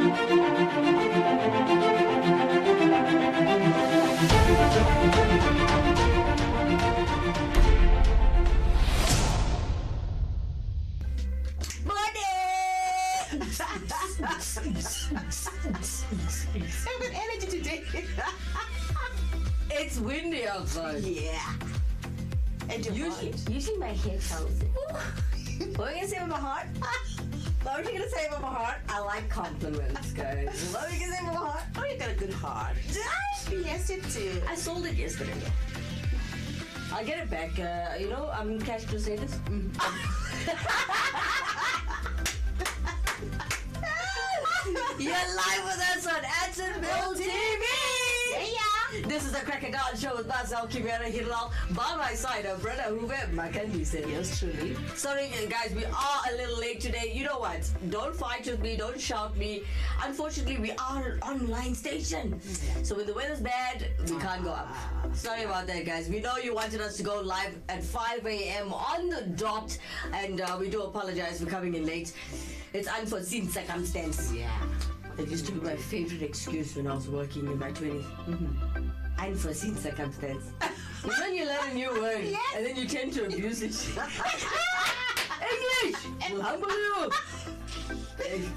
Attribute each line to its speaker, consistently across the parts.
Speaker 1: Have good energy today.
Speaker 2: It's windy outside.
Speaker 1: Yeah. And
Speaker 2: Usually my head sounds. What are you gonna say about my heart? What are you gonna say about my heart? I like compliments, guys. What are you gonna say about my heart?
Speaker 1: Oh, you got a good heart. Yes, you do.
Speaker 2: I sold it yesterday. I'll get it back. I'm cash crusaders. You're live with us on Atsonville TV!
Speaker 1: Yeah.
Speaker 2: This is the Cracker Dawn Show with myself, Kimera, Heeralal, by my side of Brenna, Hove, Makandise.
Speaker 1: Yes, truly.
Speaker 2: Sorry, guys, we are a little late today. You know what? Don't fight with me. Don't shout me. Unfortunately, we are an online station. So when the weather's bad, we can't go up. Sorry about that, guys. We know you wanted us to go live at 5 a.m. on the dot. And we do apologize for coming in late. It's unforeseen circumstance.
Speaker 1: Yeah.
Speaker 2: That used to be my favorite excuse when I was working in my 20s. Unforeseen circumstance. It's when you learn a new word and then you tend to abuse it. English! Will humble you!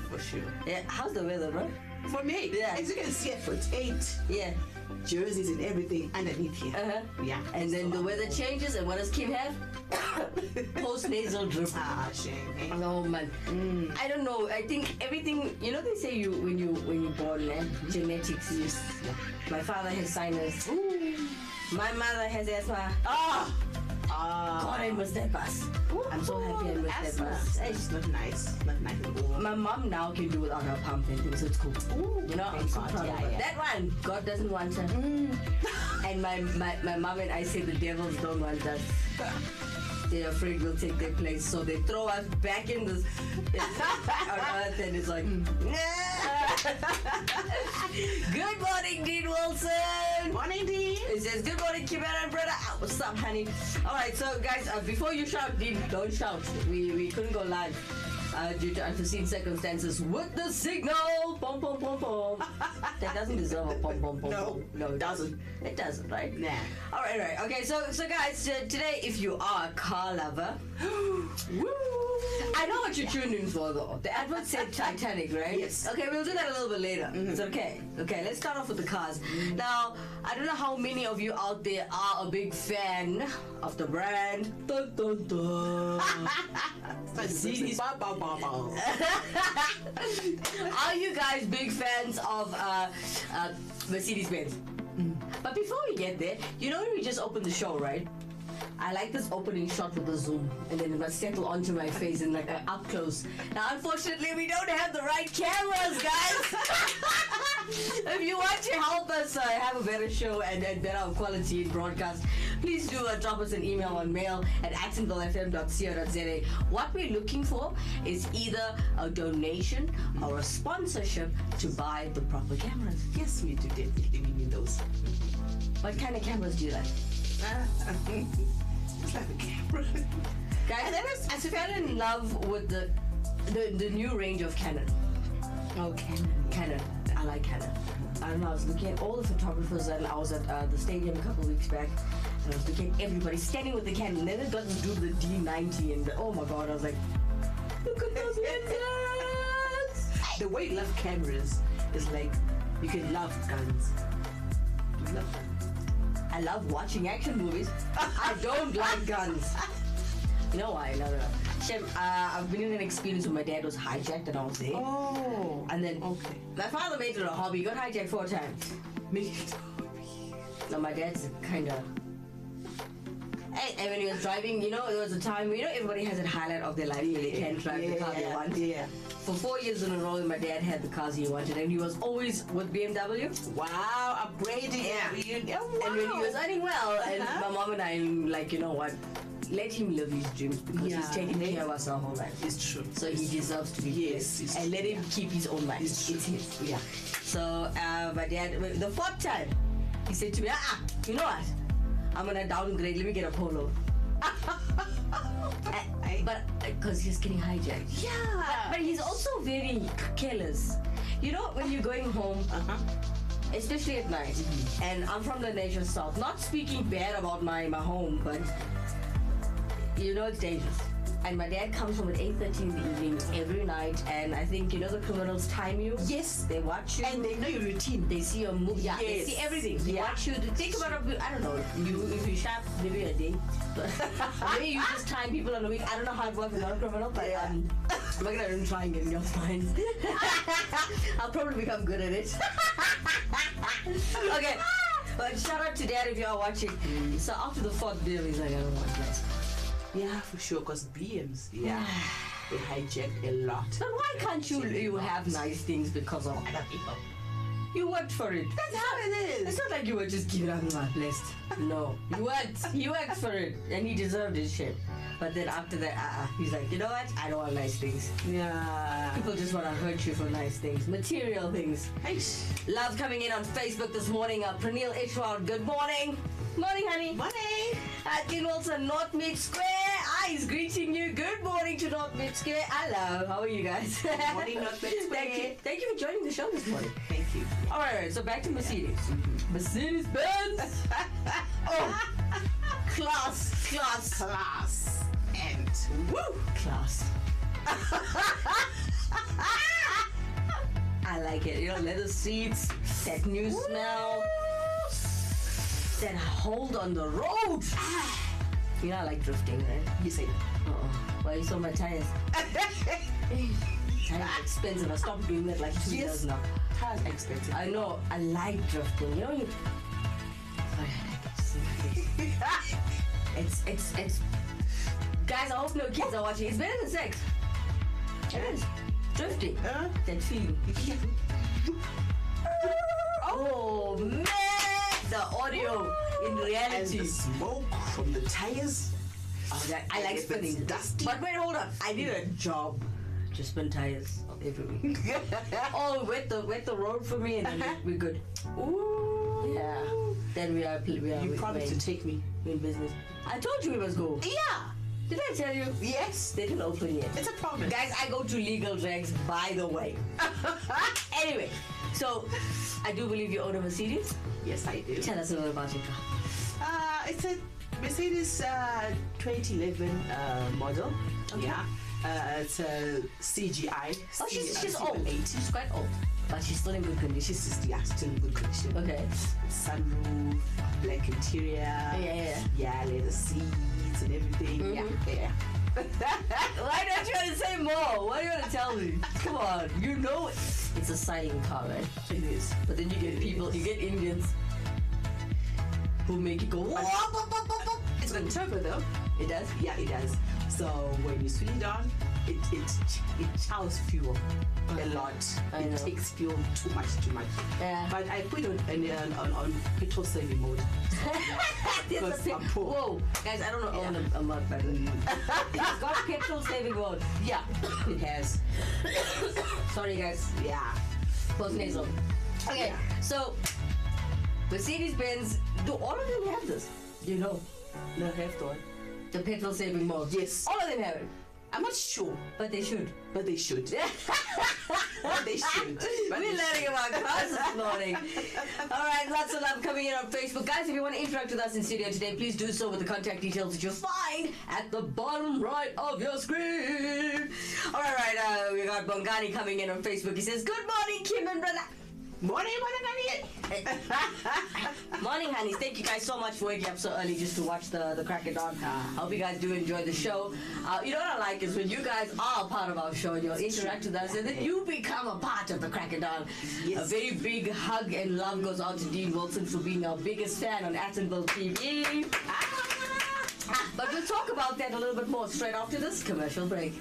Speaker 1: For sure.
Speaker 2: Yeah, how's the weather, bro?
Speaker 1: For me, as you can see, I put 8 jerseys and everything underneath here. Yeah.
Speaker 2: And then the weather changes, and what does Kim have? Post-nasal drip.
Speaker 1: Ah, shame. Eh?
Speaker 2: Oh man, I don't know. I think everything. You know, they say when you're born, genetics.
Speaker 1: Yes. Yeah.
Speaker 2: My father has sinus. My mother has asthma. God, I missed that bus. I'm so happy I missed that bus.
Speaker 1: It's not nice. Not nice at all.
Speaker 2: My mom now can do without her pump and things, so it's cool. You know, I'm so proud of her. That one, God doesn't want her. And my mom and I say the devils don't want us. They're afraid we'll take their place, so they throw us back in this on earth, and it's like, Good morning, Dean Wilson.
Speaker 1: Morning, Dean.
Speaker 2: It says, good morning, Kimera and Brenna. What's up, honey? All right, so guys, before you shout, Dean, don't shout. We couldn't go live due to unforeseen circumstances with the signal. Pom pom pom pom. That doesn't deserve a pom pom pom. No, it doesn't. It doesn't, right?
Speaker 1: Nah.
Speaker 2: All right. Okay, so guys, today, if you are a car lover, I know what you tuned in for, though. The advert said Titanic, right?
Speaker 1: Yes.
Speaker 2: Okay, we'll do that a little bit later. It's okay. Okay, let's start off with the cars. Now, I don't know how many of you out there are a big fan of the brand. Dun, dun, dun. Mercedes. Are you guys big fans of Mercedes-Benz? But before we get there, you know when we just opened the show, right? I like this opening shot with the zoom, and then it must settle onto my face in like up close. Now, unfortunately, we don't have the right cameras, guys. If you want to help us have a better show and better quality in broadcast, please do drop us an email on mail@atsonvillefm.co.za. What we're looking for is either a donation or a sponsorship to buy the proper cameras.
Speaker 1: Yes, we do definitely need those.
Speaker 2: What kind of cameras do you like?
Speaker 1: Just like a camera.
Speaker 2: Guys, I fell in love with the new range of Canon.
Speaker 1: Oh,
Speaker 2: Canon. I like Canon. I don't know, I was looking at all the photographers, and I was at the stadium a couple of weeks back, and I was looking at everybody standing with the Canon. Then it got to do the D90, and oh my god, I was like, look at those lenses!
Speaker 1: The way you love cameras is like you can love guns. You love guns.
Speaker 2: I love watching action movies. I don't like guns. You know why? No. Shem, I've been in an experience where my dad was hijacked and I was there.
Speaker 1: Oh.
Speaker 2: And then my father made it a hobby. He got hijacked 4 times. No, my dad's kind of... And when he was driving, you know, there was a time, you know, everybody has a highlight of their life where they can drive the car they want.
Speaker 1: Yeah.
Speaker 2: For 4 years in a row, my dad had the cars he wanted, and he was always with BMW.
Speaker 1: Wow, upgrading.
Speaker 2: Yeah.
Speaker 1: Oh, wow.
Speaker 2: And when he was earning well, and my mom and I, like, you know what, let him live his dreams because he's taken care of us our whole life.
Speaker 1: It's true.
Speaker 2: So he deserves to be
Speaker 1: Yes.
Speaker 2: and let him keep his own life.
Speaker 1: It's his.
Speaker 2: Yeah. So my dad, the 4th time, he said to me, you know what? I'm gonna downgrade. Let me get a Polo. But because he's getting hijacked.
Speaker 1: Yeah.
Speaker 2: But he's also very careless. You know, when you're going home, especially at night, and I'm from the nation south, not speaking bad about my home, but you know it's dangerous. And my dad comes home at 8:30 in the evening every night, and I think, you know, the criminals time you.
Speaker 1: Yes.
Speaker 2: They watch you.
Speaker 1: And they know your routine.
Speaker 2: They see your move. Yeah, they
Speaker 1: Yes.
Speaker 2: see everything. They
Speaker 1: Yeah.
Speaker 2: watch you. They think about it. I don't know. If you shop maybe a day, maybe you just time people on a week. I don't know how it works with a criminal, but we're gonna try and get in your spines. I'll probably become good at it. Okay, but shout out to Dad if you are watching. So after the fourth bill, he's like, I don't want that.
Speaker 1: Yeah, for sure. Because BMs, they hijacked a lot.
Speaker 2: But why can't you have nice things because of other people? You worked for it.
Speaker 1: That's how it
Speaker 2: It's
Speaker 1: is.
Speaker 2: not like you were just giving up my blessed. No, you worked for it, and he deserved his shit. But then after that, he's like, you know what? I don't want nice things.
Speaker 1: Yeah.
Speaker 2: People just want to hurt you for nice things, material things.
Speaker 1: Hey.
Speaker 2: Love coming in on Facebook this morning. Pranil Ishwar, good morning. Morning, honey.
Speaker 1: Morning.
Speaker 2: King Wilson, North Mid Square. He's greeting you. Good morning to North Mid Square. Hello. How are you guys?
Speaker 1: Morning, North Mid Square.
Speaker 2: Thank you for joining the show this morning.
Speaker 1: Thank you.
Speaker 2: All right, so back to Mercedes. Mercedes Benz. Oh, class.
Speaker 1: Class. And
Speaker 2: Woo, class. I like it. You know, leather seats, that new smell, that hold on the road. You know, I like drifting, right?
Speaker 1: you say that.
Speaker 2: Why you saw my tires? Tires are expensive. I stopped doing that like 2 years now.
Speaker 1: Tires are expensive.
Speaker 2: I know. I like drifting. You know, it's. Guys, I hope no kids are watching. It's better than sex. It is. Drifting. That feeling. Oh man, the audio in
Speaker 1: And
Speaker 2: reality.
Speaker 1: the smoke from the tires.
Speaker 2: Oh, I like
Speaker 1: If
Speaker 2: spinning.
Speaker 1: it's dusty.
Speaker 2: But wait, hold up. I need a job to spin tires every week. Oh, wet the road for me, and then we're good.
Speaker 1: Ooh.
Speaker 2: Yeah. Then we are.
Speaker 1: You promised to take me.
Speaker 2: in business. I told you we must go.
Speaker 1: Yeah.
Speaker 2: Did I tell you?
Speaker 1: Yes.
Speaker 2: They didn't open yet.
Speaker 1: It's a promise.
Speaker 2: Guys, I go to legal drags, by the way. Anyway, so I do believe you own a Mercedes.
Speaker 1: Yes, I do.
Speaker 2: Tell us a little about your car.
Speaker 1: It's a Mercedes 2011 model.
Speaker 2: Okay.
Speaker 1: Yeah. It's a CGI.
Speaker 2: Oh, she's old.
Speaker 1: C8.
Speaker 2: She's quite old, but she's still in good condition.
Speaker 1: She's just still in good condition.
Speaker 2: Okay.
Speaker 1: Sunroof, black interior.
Speaker 2: Yeah.
Speaker 1: Yeah, leather seats and everything.
Speaker 2: Mhm.
Speaker 1: Yeah.
Speaker 2: Why don't you want to say more? What do you want to tell me? Come on, you know it's a styling car, right?
Speaker 1: It is.
Speaker 2: But then you get people, you get Indians who make it go. Whoop, whoop, whoop, whoop, whoop.
Speaker 1: It's got turbo though.
Speaker 2: It does.
Speaker 1: Yeah, it does. So when you switch it on, it chows fuel a lot.
Speaker 2: I
Speaker 1: It
Speaker 2: know.
Speaker 1: takes fuel too much.
Speaker 2: Yeah.
Speaker 1: But I put it on petrol saving mode.
Speaker 2: There's a
Speaker 1: Because
Speaker 2: pic-
Speaker 1: I'm poor.
Speaker 2: Whoa, guys, I don't know own a mud by the way. It's got petrol saving mode.
Speaker 1: Yeah, it has.
Speaker 2: Sorry, guys.
Speaker 1: Yeah.
Speaker 2: Post nasal. Okay,
Speaker 1: Yeah.
Speaker 2: so Mercedes Benz, do all of them have this? You know,
Speaker 1: No, have to.
Speaker 2: the petrol saving mode.
Speaker 1: Yes.
Speaker 2: All of them have it,
Speaker 1: I'm not sure,
Speaker 2: but they should.
Speaker 1: but they should. But they should. But
Speaker 2: We're
Speaker 1: they
Speaker 2: learning about cars this morning. All right, lots of love coming in on Facebook. Guys, if you want to interact with us in studio today, please do so with the contact details that you'll find at the bottom right of your screen. All right, we got Bongani coming in on Facebook. He says, good morning, Kim and Brenna.
Speaker 1: Morning.
Speaker 2: Morning, honeys. Thank you guys so much for waking up so early just to watch the crack of dawn. Hope you guys do enjoy the show. You know what I like is when you guys are a part of our show and you'll interact with us and then you become a part of the crack of dawn.
Speaker 1: Yes.
Speaker 2: A very big hug and love goes out to Dean Wilson for being our biggest fan on Attenville TV. But we'll talk about that a little bit more straight after this commercial break.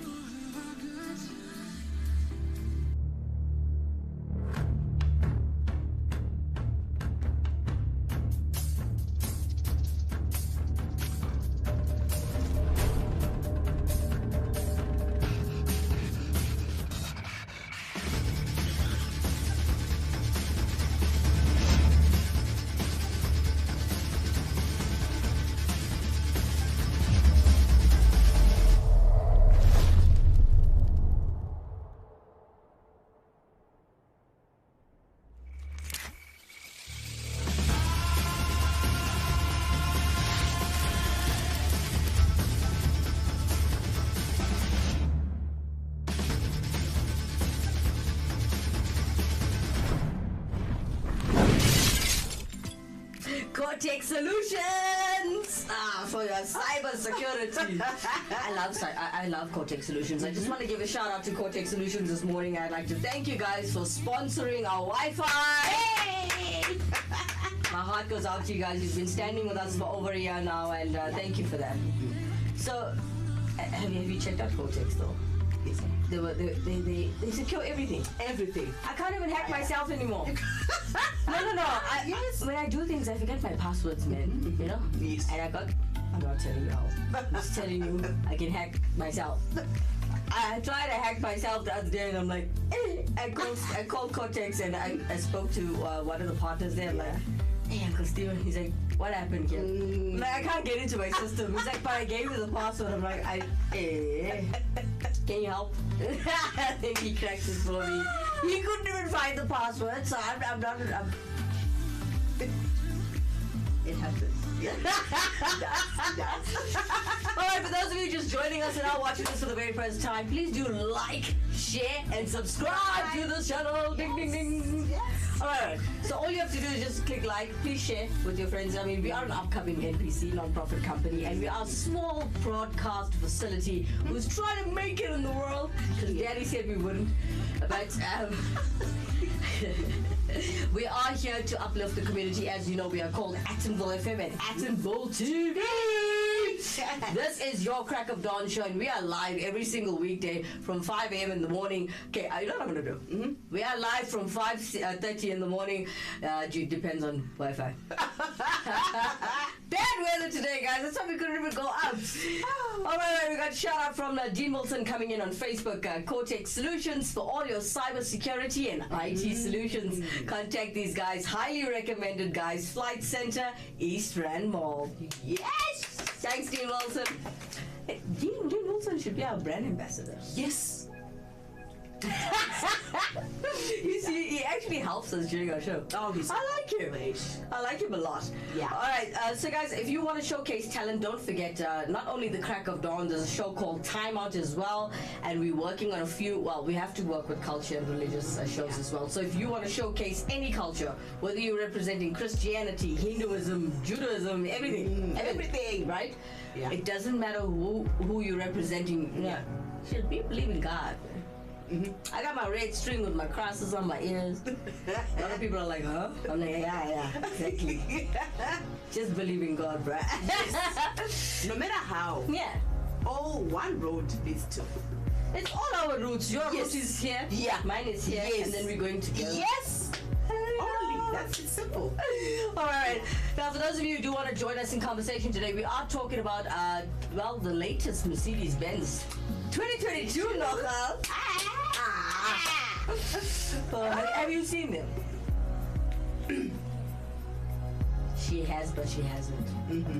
Speaker 2: Cortex Solutions for your cyber security. I love Cortex Solutions. I just want to give a shout out to Cortex Solutions this morning. I'd like to thank you guys for sponsoring our Wi-Fi. Hey! My heart goes out to you guys. You've been standing with us for over a year now, and thank you for that. So, have you checked out Cortex though?
Speaker 1: Yes.
Speaker 2: They secure everything. Everything. I can't even hack myself anymore. No.
Speaker 1: Yes.
Speaker 2: When I do things, I forget my passwords, man. You know?
Speaker 1: Yes.
Speaker 2: And I'm not telling you how. I'm just telling you, I can hack myself. I tried to hack myself the other day, and I'm like, I called Cortex, and I spoke to one of the partners there. I'm like, hey, Uncle Steven. He's like, what happened here? I'm like, I can't get into my system. He's like, but I gave you the password. I'm like, can you help? I think he cracked it for me. He couldn't even find the password, so I'm not. It happens.
Speaker 1: Yes.
Speaker 2: Alright, for those of you just joining us and are watching this for the very first time, please do like, share, and subscribe to this channel. Ding, ding, ding.
Speaker 1: Yes.
Speaker 2: Alright, so all you have to do is just click like, please share with your friends. I mean, we are an upcoming NPC, non-profit company, and we are a small broadcast facility who's trying to make it in the world, because Daddy said we wouldn't. But we are here to uplift the community. As you know, we are called Atomville FM and Atomville TV. This is your Crack of Dawn show, and we are live every single weekday from 5 a.m. in the morning. Okay, you know what I'm going to do? Mm-hmm. We are live from 5:30 in the morning. Depends on Wi-Fi. Bad weather today, guys. That's why we couldn't even go out. All right, we got a shout out from Dean Wilson coming in on Facebook. Cortex Solutions for all your cyber security and IT solutions. Contact these guys. Highly recommended, guys. Flight Center, East Rand Mall. Yes! Thanks, Dean Wilson. Hey, Dean Wilson should be our brand ambassador.
Speaker 1: Yes.
Speaker 2: You see, he actually helps us during our show.
Speaker 1: Oh,
Speaker 2: I like him. I like him a lot.
Speaker 1: Yeah.
Speaker 2: All right. So, guys, if you want to showcase talent, don't forget not only the Crack of Dawn, there's a show called Time Out as well, and we're working on a few. Well, we have to work with culture and religious shows as well. So, if you want to showcase any culture, whether you're representing Christianity, Hinduism, Judaism, everything, right?
Speaker 1: Yeah.
Speaker 2: It doesn't matter who you're representing. Yeah. Should we believe in God? I got my red string with my crosses on my ears. A lot of people are like, huh? I'm like, yeah, exactly. Just believe in God, bruh.
Speaker 1: Yes. No matter how.
Speaker 2: Yeah.
Speaker 1: Oh, one road leads to.
Speaker 2: It's all our roots. Your root is here.
Speaker 1: Yeah.
Speaker 2: Mine is here.
Speaker 1: Yes.
Speaker 2: And then we're going together.
Speaker 1: Yes. Only. That's it, simple.
Speaker 2: All right. Now, for those of you who do want to join us in conversation today, we are talking about, the latest Mercedes-Benz 2022, Nochal. Have you seen them? She has, but she hasn't.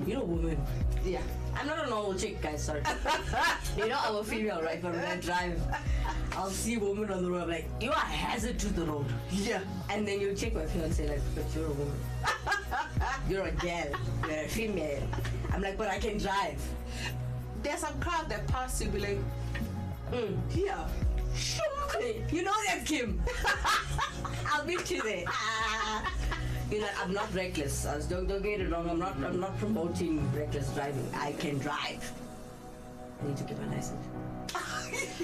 Speaker 2: You know, women.
Speaker 1: Yeah.
Speaker 2: I'm not a normal chick, guys, sorry. You know, I'm a female, right? But when I drive, I'll see women on the road, I'm like, you are a hazard to the road.
Speaker 1: Yeah.
Speaker 2: And then you check my fiance, like, but you're a woman. You're a girl. You're a female. I'm like, but I can drive.
Speaker 1: There's some crowd that pass you, be like, yeah.
Speaker 2: You know that, Kim. I'll meet you there. You know, I'm not reckless. Don't get it wrong. I'm not promoting reckless driving. I can drive. I need to get my license.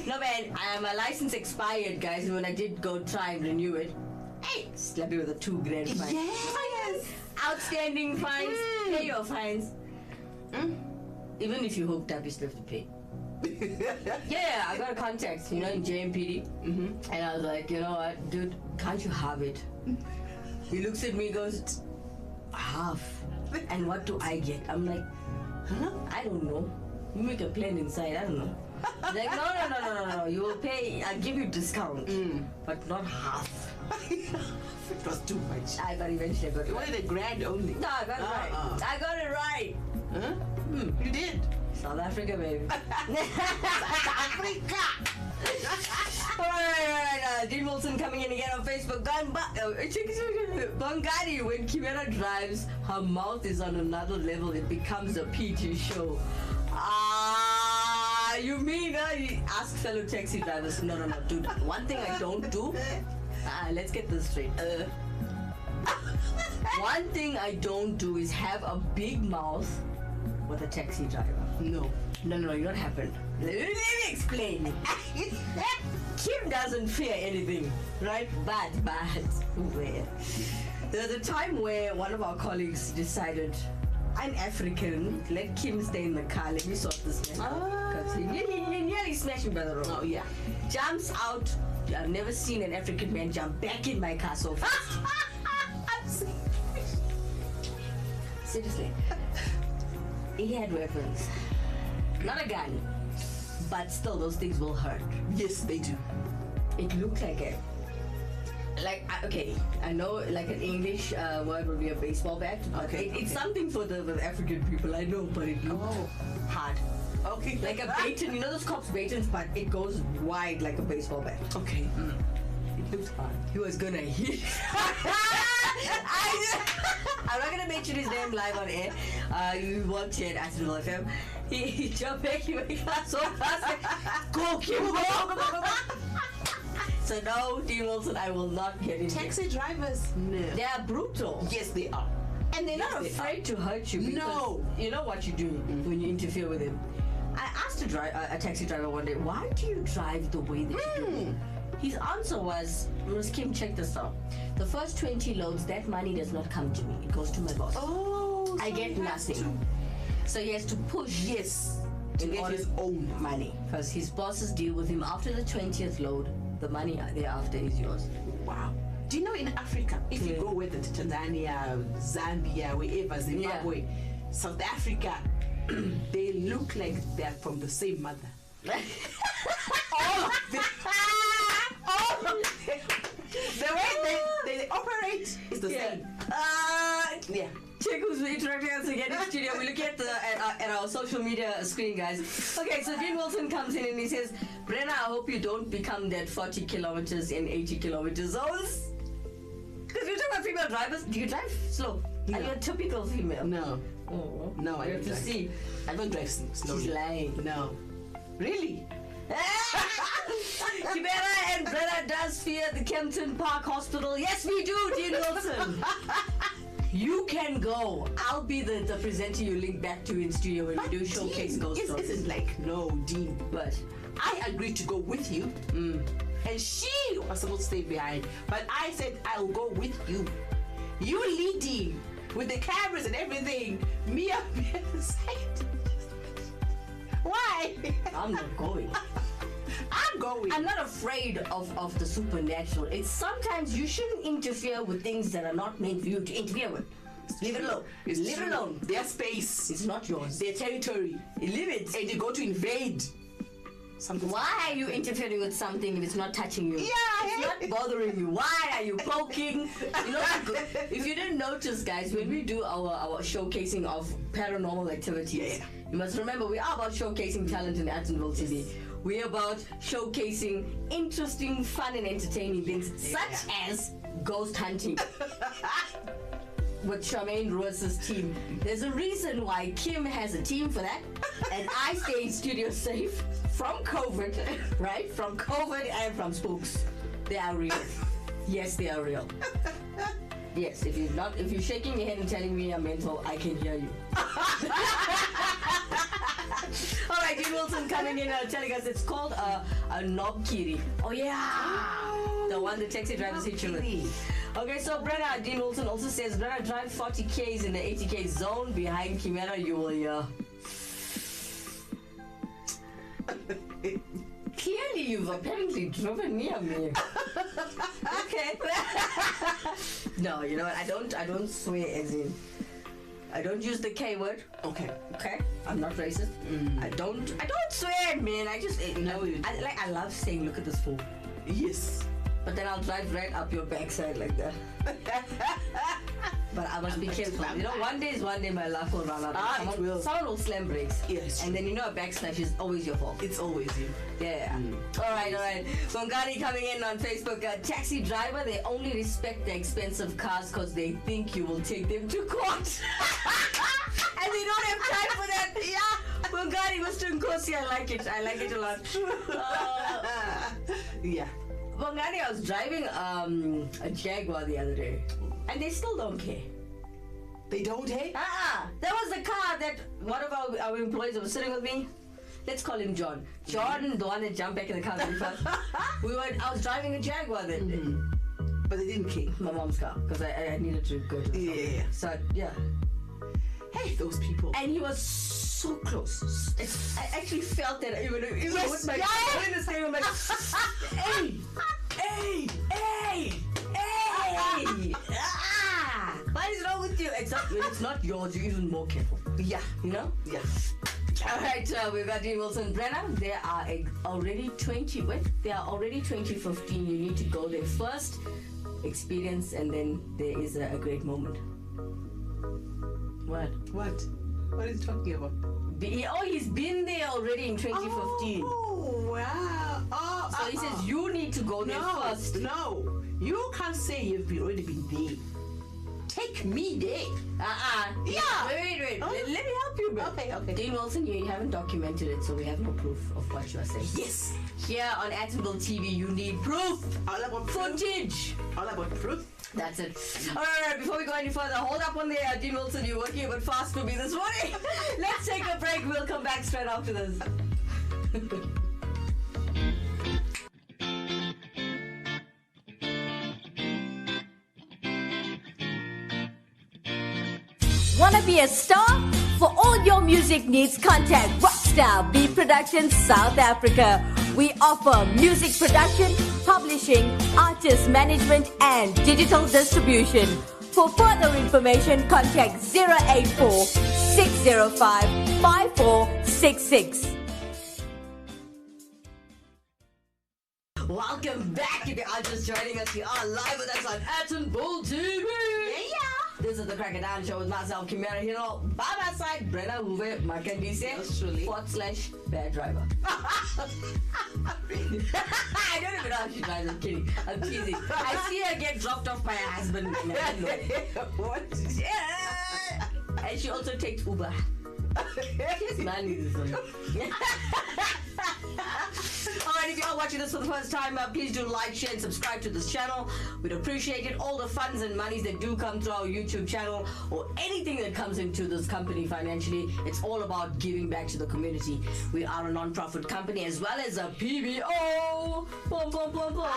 Speaker 2: No, man, my license expired, guys. And when I did go try and renew it, hey, slap me with a $2,000 fine.
Speaker 1: Yes.
Speaker 2: Outstanding fines. Pay your fines. Even if you hooked up, you still have to pay. Yeah, I got a contact, in JMPD. And I was like, you know what, dude, can't you have it? He looks at me, goes, half. And what do I get? I'm like, I don't know. You make a plan inside, I don't know. He's like, no. You will pay, I'll give you discount, but not half.
Speaker 1: It was too much.
Speaker 2: But eventually I got it
Speaker 1: You
Speaker 2: right.
Speaker 1: wanted $1,000 only.
Speaker 2: No, I got it right. I got it right.
Speaker 1: Huh? You did.
Speaker 2: South Africa, baby.
Speaker 1: Africa.
Speaker 2: All right. Dean Wilson coming in again on Facebook. Bongani, when Kimera drives, her mouth is on another level. It becomes a PT show. You mean ask fellow taxi drivers? No, dude. One thing I don't do. Let's get this straight. One thing I don't do is have a big mouth with a taxi driver.
Speaker 1: No.
Speaker 2: No, you don't happen. Let me explain. Kim doesn't fear anything, right? But, where? There was a time where one of our colleagues decided, I'm African, let Kim stay in the car, let me sort this man out. Because he nearly smashed me by the road.
Speaker 1: Oh, yeah.
Speaker 2: Jumps out. I've never seen an African man jump back in my car so fast. Seriously. He had weapons. Not a gun. But still, those things will hurt.
Speaker 1: Yes, they do.
Speaker 2: It looked like it. Okay, I know like an English word would be a baseball bat. But it's something for the African people, I know, but it looked hard.
Speaker 1: Okay.
Speaker 2: Like a baton, you know those cops' batons, but it goes wide like a baseball bat.
Speaker 1: Okay.
Speaker 2: It looks hard. He was gonna hit. I'm not gonna mention his name live on air. You worked here at Arsenal FM. He jumped back in my car so fast. Go, Kim, go! So no, Dean Wilson, I will not get in.
Speaker 1: Taxi drivers, no.
Speaker 2: They are brutal.
Speaker 1: Yes, they are.
Speaker 2: And they're not afraid to hurt you.
Speaker 1: No.
Speaker 2: You know what you do when you interfere with him. I asked a taxi driver one day, why do you drive the way that you do? His answer was, Kim, check this out. The first 20 loads, that money does not come to me. It goes to my boss.
Speaker 1: Oh,
Speaker 2: I get nothing. So he has to push.
Speaker 1: Yes. To
Speaker 2: in
Speaker 1: get
Speaker 2: order
Speaker 1: his own
Speaker 2: money. Because his bosses deal with him after the 20th load. The money thereafter is yours.
Speaker 1: Wow. Do you know in Africa, if you go with Tanzania, Zambia, wherever, Zimbabwe, South Africa, they look like they're from the same mother. All of them. All of them. The way they operate is the same. Yeah.
Speaker 2: Check who's interacting us again in the studio. We're looking at our social media screen, guys. Okay, so Dean Wilson comes in and he says, Brenna, I hope you don't become that 40 kilometers in 80 kilometer zones. Because we're talking about female drivers. Do you drive slow?
Speaker 1: No.
Speaker 2: Are you a typical female?
Speaker 1: No.
Speaker 2: Oh.
Speaker 1: No, I
Speaker 2: have to see.
Speaker 1: I don't drive slowly.
Speaker 2: She's lying.
Speaker 1: No. Really?
Speaker 2: Kimera and Brenna does fear the Kempton Park Hospital. Yes, we do, Dean Wilson. You can go. I'll be the presenter you link back to in studio when we do showcase ghost stories.
Speaker 1: Isn't like, no, Dean.
Speaker 2: But
Speaker 1: I agreed to go with you. And she was supposed to stay behind. But I said, I'll go with you. You leading with the cameras and everything. Me up the side. Why?
Speaker 2: I'm not going.
Speaker 1: I'm going.
Speaker 2: I'm not afraid of the supernatural. It's sometimes you shouldn't interfere with things that are not meant for you to interfere with. Leave it alone. Leave it alone.
Speaker 1: Their space.
Speaker 2: It's not yours.
Speaker 1: Their territory.
Speaker 2: Leave it.
Speaker 1: And you go to invade.
Speaker 2: Why are you interfering with something if it's not touching you?
Speaker 1: Yeah,
Speaker 2: it's not bothering you. Why are you poking? You know, if you didn't notice, guys, when we do our showcasing of paranormal activities, you must remember we are about showcasing talent in Attenville TV. We're about showcasing interesting, fun, and entertaining things, such as ghost hunting. With Charmaine Rose's team. There's a reason why Kim has a team for that, and I stay in studio safe from COVID, right? From COVID and from spooks. They are real. Yes, they are real. Yes, if you're shaking your head and telling me I'm mental, I can hear you. All right, Dean Wilson coming in telling us it's called a knobkiri. Oh yeah, the one the taxi drivers hit you with. Okay, so Brenna, Dean Wilson also says, Brenna, drive 40 Ks in the 80 K zone behind Kimera, you will hear. Clearly, you've apparently driven near me. Okay. No, you know what? I don't swear as in. I don't use the K word.
Speaker 1: Okay.
Speaker 2: Okay. I'm not racist. I don't swear, man. I just I love saying, look at this fool.
Speaker 1: Yes.
Speaker 2: But then I'll drive right up your backside like that. But I must be careful. You know, one day my luck will run out. Someone will slam brakes.
Speaker 1: Yes.
Speaker 2: And then you know a backslash is always your fault.
Speaker 1: It's always you.
Speaker 2: Yeah. All right. Bongani coming in on Facebook. Taxi driver, they only respect the expensive cars because they think you will take them to court. And they don't have time for that. Yeah. Bongani, Mr. Nkosi, I like it. I like it a lot.
Speaker 1: Yeah.
Speaker 2: Bangani, I was driving a Jaguar the other day, and they still don't care.
Speaker 1: They don't, hey?
Speaker 2: That was the car that one of our employees that was sitting with me. Let's call him John. John, the one that jumped back in the car very fast. I was driving a Jaguar then.
Speaker 1: Mm-hmm. But they didn't care.
Speaker 2: My mom's car, because I needed to go to the
Speaker 1: Yeah.
Speaker 2: So, yeah.
Speaker 1: Hey, those people.
Speaker 2: And he was so close. I actually felt that even with my phone in the same, I'm like, hey, hey, hey, hey. What is wrong with you? Except when it's not yours, you're even more careful.
Speaker 1: Yeah.
Speaker 2: You know?
Speaker 1: Yeah.
Speaker 2: All right, we've got Dean Wilson and Brenna. There are already 2015. You need to go there first, experience, and then there is a great moment. What?
Speaker 1: What? What is he talking about?
Speaker 2: He's been there already in 2015.
Speaker 1: Oh, wow. Oh,
Speaker 2: So he says you need to go there first.
Speaker 1: No, you can't say you've already been there. Take me there.
Speaker 2: Yeah. Wait. Let me help you, bro.
Speaker 1: Okay.
Speaker 2: Dean Wilson, you haven't documented it, so we have no proof of what you are saying.
Speaker 1: Yes.
Speaker 2: Here on Atomville TV, you need proof.
Speaker 1: All about
Speaker 2: Footage.
Speaker 1: All about proof.
Speaker 2: That's it. All right, before we go any further, hold up on there. Dean Wilson, you're working a bit fast for me this morning. Let's take a break. We'll come back straight after this.
Speaker 3: Wanna be a star? For all your music needs, contact Rockstar B Productions South Africa. We offer music production, publishing, artist management, and digital distribution. For further information, contact 084 605 5466.
Speaker 2: Welcome back. If you are just joining us, you are live with us on Atomville TV. Yeah. This is the Crocodile Show with myself, Kimera, Heeralal. By my side, Brenna, Hove, Makandise, / bad driver. I don't even know how she drives. I'm kidding. I'm teasing. I see her get dropped off by her husband.
Speaker 1: What?
Speaker 2: Yeah. And she also takes Uber. She's money, this one. Alright, if you are watching this for the first time, please do like, share, and subscribe to this channel. We'd appreciate it. All the funds and monies that do come through our YouTube channel or anything that comes into this company financially, it's all about giving back to the community. We are a non-profit company as well as a PBO. Boom, boom, boom, boom.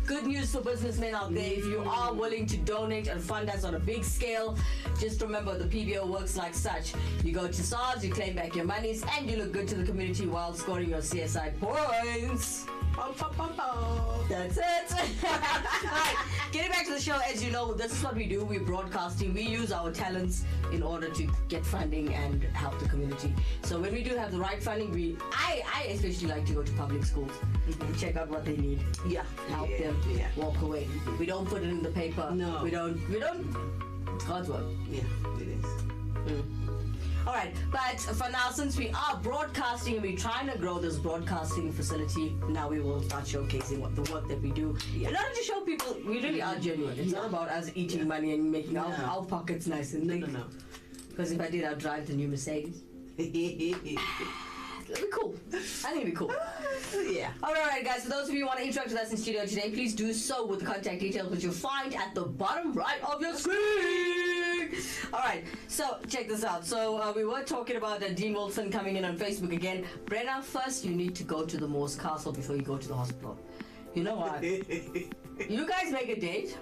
Speaker 2: Good news for businessmen out there. If you are willing to donate and fund us on a big scale, just remember the PBO works like such. You go to SARS, you claim back your monies, and you look good to the community while scoring your CSI points. That's it. Alright, getting back to the show, as you know, this is what we do. We're broadcasting. We use our talents in order to get funding and help the community. So when we do have the right funding, I especially like to go to public schools, check out what they need.
Speaker 1: Yeah.
Speaker 2: Help them.
Speaker 1: Yeah.
Speaker 2: Walk away. We don't put it in the paper.
Speaker 1: No.
Speaker 2: We don't. It's God's work.
Speaker 1: Yeah, it is.
Speaker 2: Alright, but for now, since we are broadcasting and we're trying to grow this broadcasting facility, now we will start showcasing the work that we do. In order to show people we really are genuine. It's not about us eating money and making our pockets nice and big.
Speaker 1: No.
Speaker 2: Because if I did, I'd drive the new Mercedes. It'll be cool. I think it'll be cool.
Speaker 1: Yeah.
Speaker 2: Alright guys, for those of you who want to interact with us in studio today, please do so with the contact details which you'll find at the bottom right of your screen. Alright, so check this out. So we were talking about Dean Wilson coming in on Facebook again. Brenna, first you need to go to the Moors Castle before you go to the hospital. You know what? You guys make a date.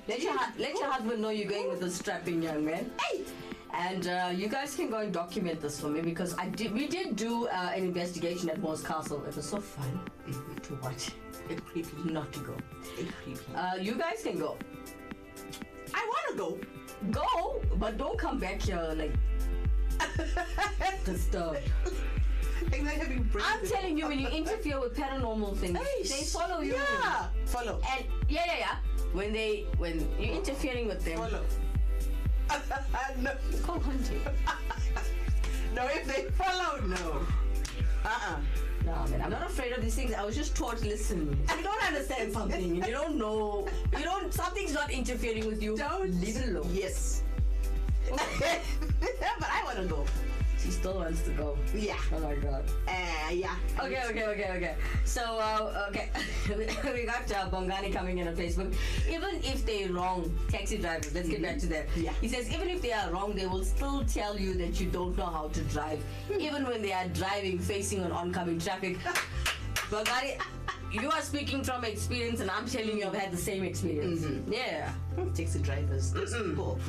Speaker 2: Let your husband know you're going with a strapping young man. Hey! And you guys can go and document this for me because we did do an investigation at Moors Castle. It was so fun to watch.
Speaker 1: It's creepy.
Speaker 2: Not to go.
Speaker 1: It's creepy.
Speaker 2: You guys can go.
Speaker 1: I want to go.
Speaker 2: Go, but don't come back here like disturbed. I'm telling you, when you interfere with paranormal things, they follow you.
Speaker 1: Yeah, follow.
Speaker 2: And yeah. When you're interfering with them,
Speaker 1: Follow. No.
Speaker 2: Call hunting.
Speaker 1: No, if they follow, no.
Speaker 2: No, man, I'm not afraid of these things. I was just taught, listen, if you don't understand something, and you don't know, something's not interfering with you,
Speaker 1: Don't
Speaker 2: leave it alone.
Speaker 1: Yes.
Speaker 2: Okay.
Speaker 1: But I want to go.
Speaker 2: She still wants to go.
Speaker 1: Yeah.
Speaker 2: Oh my god.
Speaker 1: Yeah.
Speaker 2: Okay. So, okay. we got Bongani coming in on Facebook. Even if they're wrong, taxi drivers, let's get back to that.
Speaker 1: Yeah.
Speaker 2: He says, even if they are wrong, they will still tell you that you don't know how to drive. Even when they are driving, facing an oncoming traffic. Bongani, you are speaking from experience, and I'm telling you I've had the same experience. Yeah.
Speaker 1: Taxi drivers. Those people.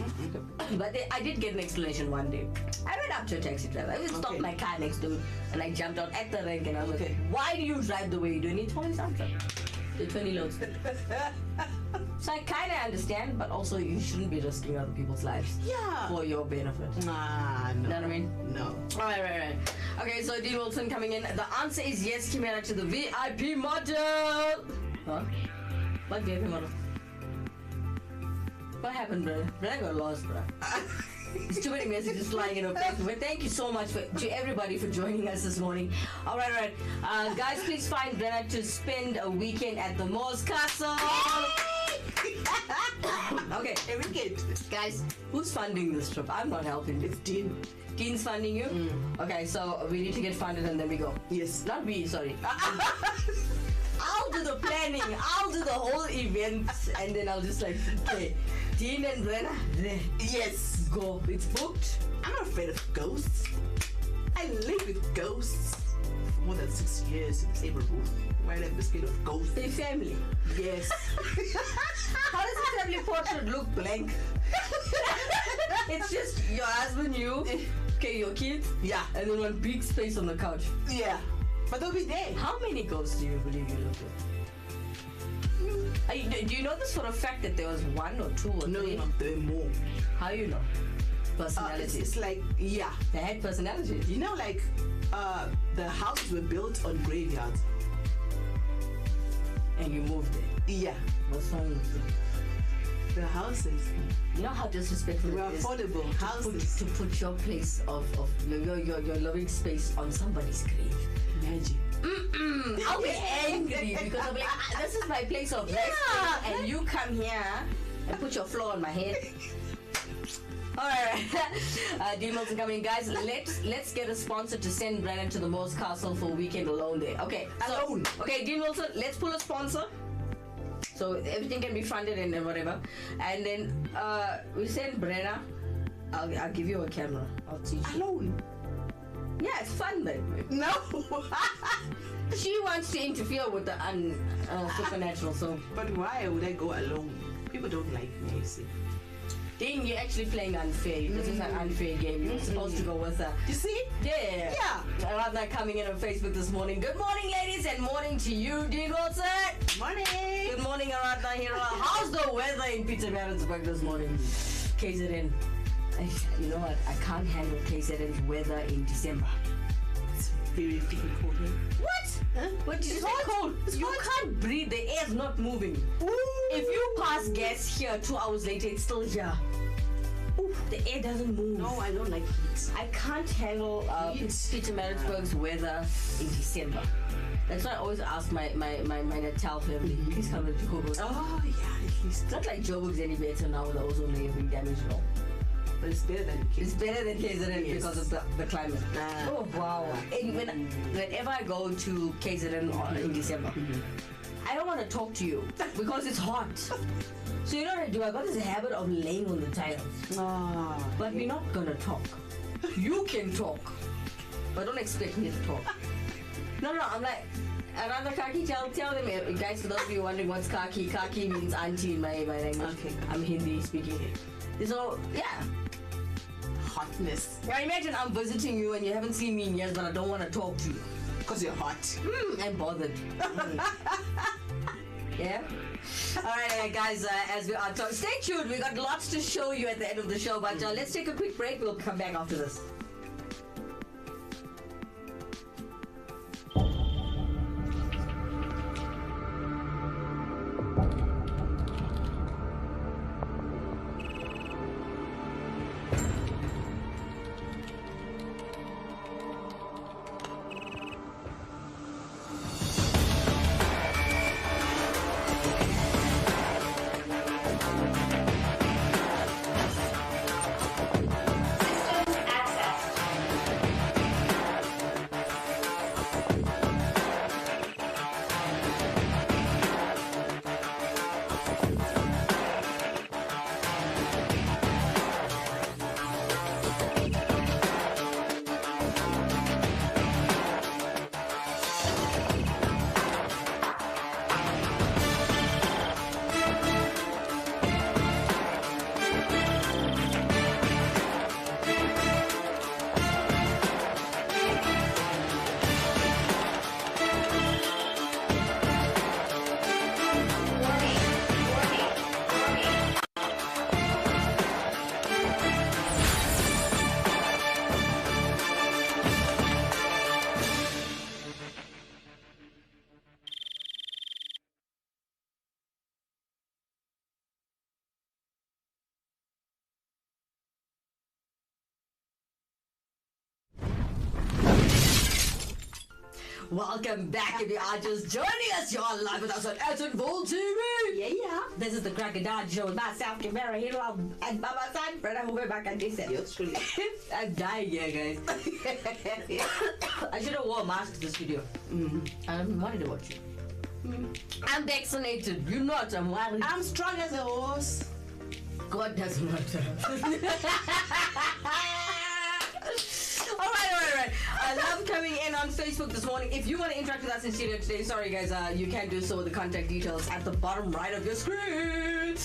Speaker 2: But I did get an explanation one day. I went up to a taxi driver. I just stopped my car next to him, and I jumped out at the rank, and I was like, why do you drive the way you do? And he told me something. The 20 loads. So I kind of understand, but also you shouldn't be risking other people's lives for your benefit.
Speaker 1: Nah, no.
Speaker 2: You know what I mean?
Speaker 1: No.
Speaker 2: Right. Okay, so Dean Wilson coming in. The answer is yes, Kimera, to the VIP model. Huh? What VIP model? What happened, bro? Brenna got lost, bro. There's too many messages flying in her face. But thank you so much to everybody for joining us this morning. All right. Guys, please find Brenna to spend a weekend at the Moors Castle. Okay.
Speaker 1: A weekend.
Speaker 2: Guys, who's funding this trip? I'm not helping.
Speaker 1: It's Dean.
Speaker 2: Dean's funding you? Okay, so we need to get funded and then we go.
Speaker 1: Yes.
Speaker 2: Not me, sorry. I'll do the planning. I'll do the whole event and then I'll just like, okay, Dean and Brenna,
Speaker 1: Yes.
Speaker 2: go. It's booked.
Speaker 1: I'm not afraid of ghosts. I live with ghosts for more than 6 years in the same roof. Why am I scared of ghosts?
Speaker 2: The family.
Speaker 1: Yes.
Speaker 2: How does the family portrait look blank? It's just your husband, you, okay, your kids,
Speaker 1: Yeah.
Speaker 2: and then one big space on the couch.
Speaker 1: Yeah. But they'll be there.
Speaker 2: How many ghosts do you believe you look with? Do you know this for a fact that there was one or two or three?
Speaker 1: No, there are more.
Speaker 2: How you know? Personalities.
Speaker 1: It's like, yeah.
Speaker 2: They had personalities.
Speaker 1: You know, like, the houses were built on graveyards.
Speaker 2: And you moved there.
Speaker 1: Yeah.
Speaker 2: What's wrong with you?
Speaker 1: The houses
Speaker 2: You know how disrespectful
Speaker 1: were
Speaker 2: it is
Speaker 1: affordable houses.
Speaker 2: to put your place of your living space on somebody's grave.
Speaker 1: Imagine.
Speaker 2: I'll be angry because I'm like, this is my place of rest, and you come here and put your floor on my head. Alright, Dean Milton coming in. Guys, let's get a sponsor to send Brenna to the Moors Castle for a weekend alone there. Okay,
Speaker 1: Alone.
Speaker 2: Okay, Dean Milton, let's pull a sponsor. So everything can be funded and whatever. And then we send Brenna. I'll give you a camera. I'll teach you.
Speaker 1: Alone.
Speaker 2: Yeah, it's fun then.
Speaker 1: No.
Speaker 2: She wants to interfere with the supernatural, so.
Speaker 1: But why would I go alone? People don't like me, I see.
Speaker 2: Dean, you're actually playing unfair. This is an unfair game. You're supposed to go with her.
Speaker 1: You see?
Speaker 2: Yeah.
Speaker 1: Yeah.
Speaker 2: Rather coming in on Facebook this morning. Good morning, ladies, and morning to you, Dean Wilson.
Speaker 1: Morning.
Speaker 2: Good morning, Aradna Heeralal. How's the weather in Pietermaritzburg this morning? KZN. You know what? I can't handle KZN's weather in December.
Speaker 1: It's very difficult.
Speaker 2: What?
Speaker 1: Huh?
Speaker 2: What did you say? Cold. You can't breathe. The air's not moving.
Speaker 1: Ooh.
Speaker 2: If you pass gas here 2 hours later, it's still here. Ooh, the air doesn't move.
Speaker 1: No, I don't like heat.
Speaker 2: I can't handle
Speaker 1: Heat.
Speaker 2: Pietermaritzburg's weather in December. That's why I always ask my Natal family, please come to Joburg.
Speaker 1: Oh, yeah, at least.
Speaker 2: It's not like Joburg's any better now with the ozone layer being damaged, no.
Speaker 1: But it's better than
Speaker 2: It's
Speaker 1: kids.
Speaker 2: better than KZN
Speaker 1: Yes.
Speaker 2: because of the climate.
Speaker 1: Ah.
Speaker 2: Oh, wow. And whenever I go to KZN in December, I don't want to talk to you because it's hot. So you know what I do? I got this habit of laying on the tiles.
Speaker 1: Ah.
Speaker 2: But we're not gonna talk. You can talk, but don't expect me to talk. No, I'm like, another kaki, tell them, guys, for those of you wondering what's kaki, kaki means auntie in my language.
Speaker 1: Okay.
Speaker 2: I'm Hindi speaking. So, yeah.
Speaker 1: Hotness.
Speaker 2: Now imagine I'm visiting you and you haven't seen me in years, but I don't want to talk to you.
Speaker 1: Because you're hot.
Speaker 2: I'm bothered. Yeah? Alright, guys, as we are talking, stay tuned. We got lots to show you at the end of the show, but let's take a quick break. We'll come back after this. Welcome back if you are just joining us. You're live with us on Volt TV.
Speaker 1: Yeah.
Speaker 2: This is the Crack of Dodge show with myself, Kimera, Heeralal, and by my side, Brenna, Hove, Makandise.
Speaker 1: Yes, truly.
Speaker 2: I'm dying here, guys. I should have worn a mask to this video. I'm worried about you. I'm vaccinated. You're not. I'm worried.
Speaker 1: I'm strong as a horse.
Speaker 2: God doesn't matter. All right. I love coming in on Facebook this morning. If you want to interact with us in studio today, sorry guys, you can do so with the contact details at the bottom right of your screen.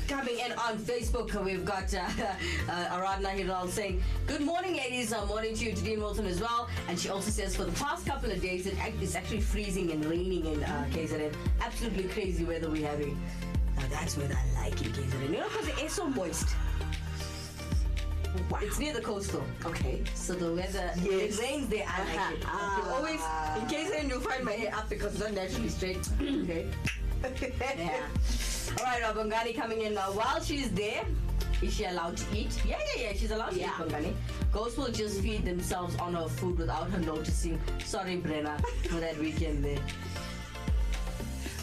Speaker 2: Coming in on Facebook, we've got Aradna Heeralal saying, good morning, ladies. Morning to you, to Dean Wilson as well. And she also says, for the past couple of days, it's actually freezing and raining in KZN. Absolutely crazy weather we're having. Now that's what I like in KZN. You know, because the air's so moist.
Speaker 1: Wow.
Speaker 2: It's near the coastal.
Speaker 1: Okay.
Speaker 2: So the weather,
Speaker 1: Yes.
Speaker 2: it rains there, I like it. You always, in case then you'll find my hair up because it's not naturally straight. Okay. Yeah. All right, Bongani coming in now. While she's there, is she allowed to eat? Yeah. She's allowed to eat, Bongani. Ghosts will just feed themselves on her food without her noticing. Sorry, Brenna, for that weekend there.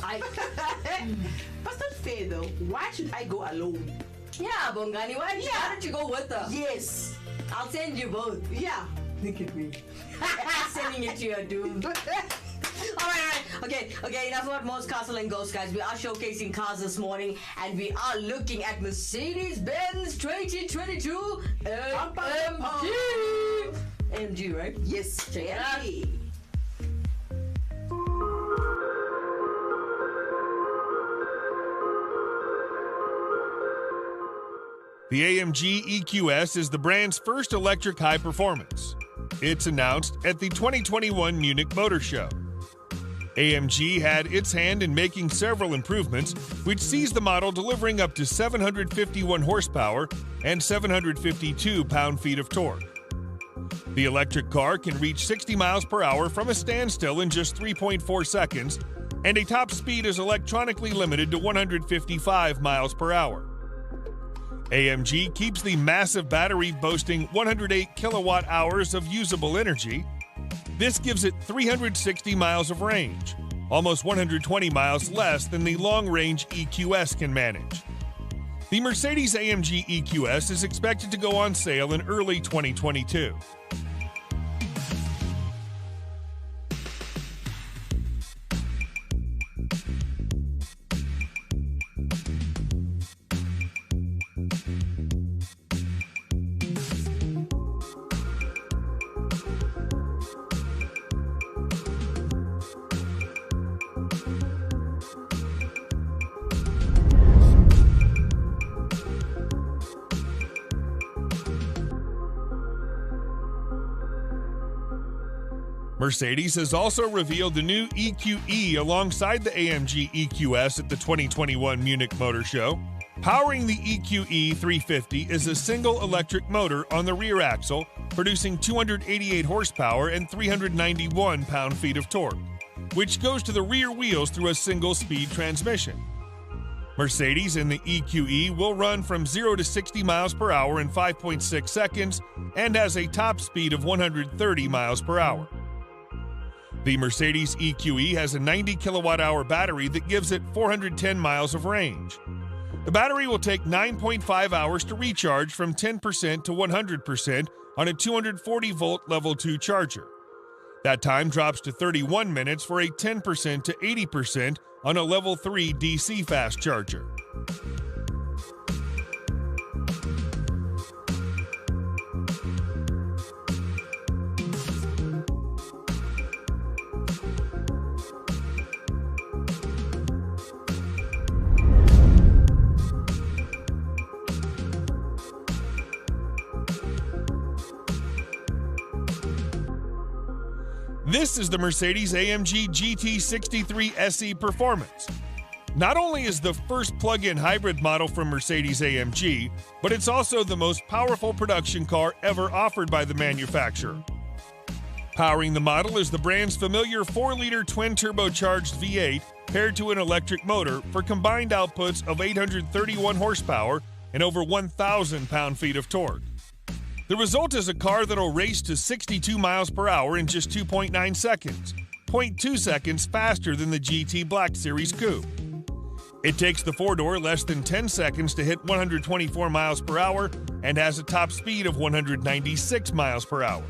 Speaker 1: That's not fair though. Why should I go alone?
Speaker 2: Yeah, Bongani, why don't you go with her?
Speaker 1: Yes.
Speaker 2: I'll send you both.
Speaker 1: Yeah.
Speaker 2: Look at me. Sending it to your doom. All right. Okay, enough about most Castle and Ghost, guys. We are showcasing cars this morning, and we are looking at Mercedes-Benz 2022 AMG. AMG, right?
Speaker 1: Yes.
Speaker 2: Check it out.
Speaker 4: The AMG EQS is the brand's first electric high performance. It's announced at the 2021 Munich Motor Show. AMG had its hand in making several improvements, which sees the model delivering up to 751 horsepower and 752 pound-feet of torque. The electric car can reach 60 miles per hour from a standstill in just 3.4 seconds, and a top speed is electronically limited to 155 miles per hour. AMG keeps the massive battery boasting 108 kilowatt hours of usable energy. This gives it 360 miles of range, almost 120 miles less than the long-range EQS can manage. The Mercedes-AMG EQS is expected to go on sale in early 2022. Mercedes has also revealed the new EQE alongside the AMG EQS at the 2021 Munich Motor Show. Powering the EQE 350 is a single electric motor on the rear axle, producing 288 horsepower and 391 pound-feet of torque, which goes to the rear wheels through a single-speed transmission. Mercedes in the EQE will run from 0 to 60 miles per hour in 5.6 seconds and has a top speed of 130 miles per hour. The Mercedes EQE has a 90 kilowatt-hour battery that gives it 410 miles of range. The battery will take 9.5 hours to recharge from 10% to 100% on a 240-volt Level 2 charger. That time drops to 31 minutes for a 10% to 80% on a Level 3 DC fast charger. This is the Mercedes-AMG GT63 SE Performance. Not only is the first plug-in hybrid model from Mercedes-AMG, but it's also the most powerful production car ever offered by the manufacturer. Powering the model is the brand's familiar 4-liter twin-turbocharged V8 paired to an electric motor for combined outputs of 831 horsepower and over 1,000 pound-feet of torque. The result is a car that'll race to 62 miles per hour in just 2.9 seconds, 0.2 seconds faster than the GT Black Series Coupe. It takes the four-door less than 10 seconds to hit 124 miles per hour and has a top speed of 196 miles per hour.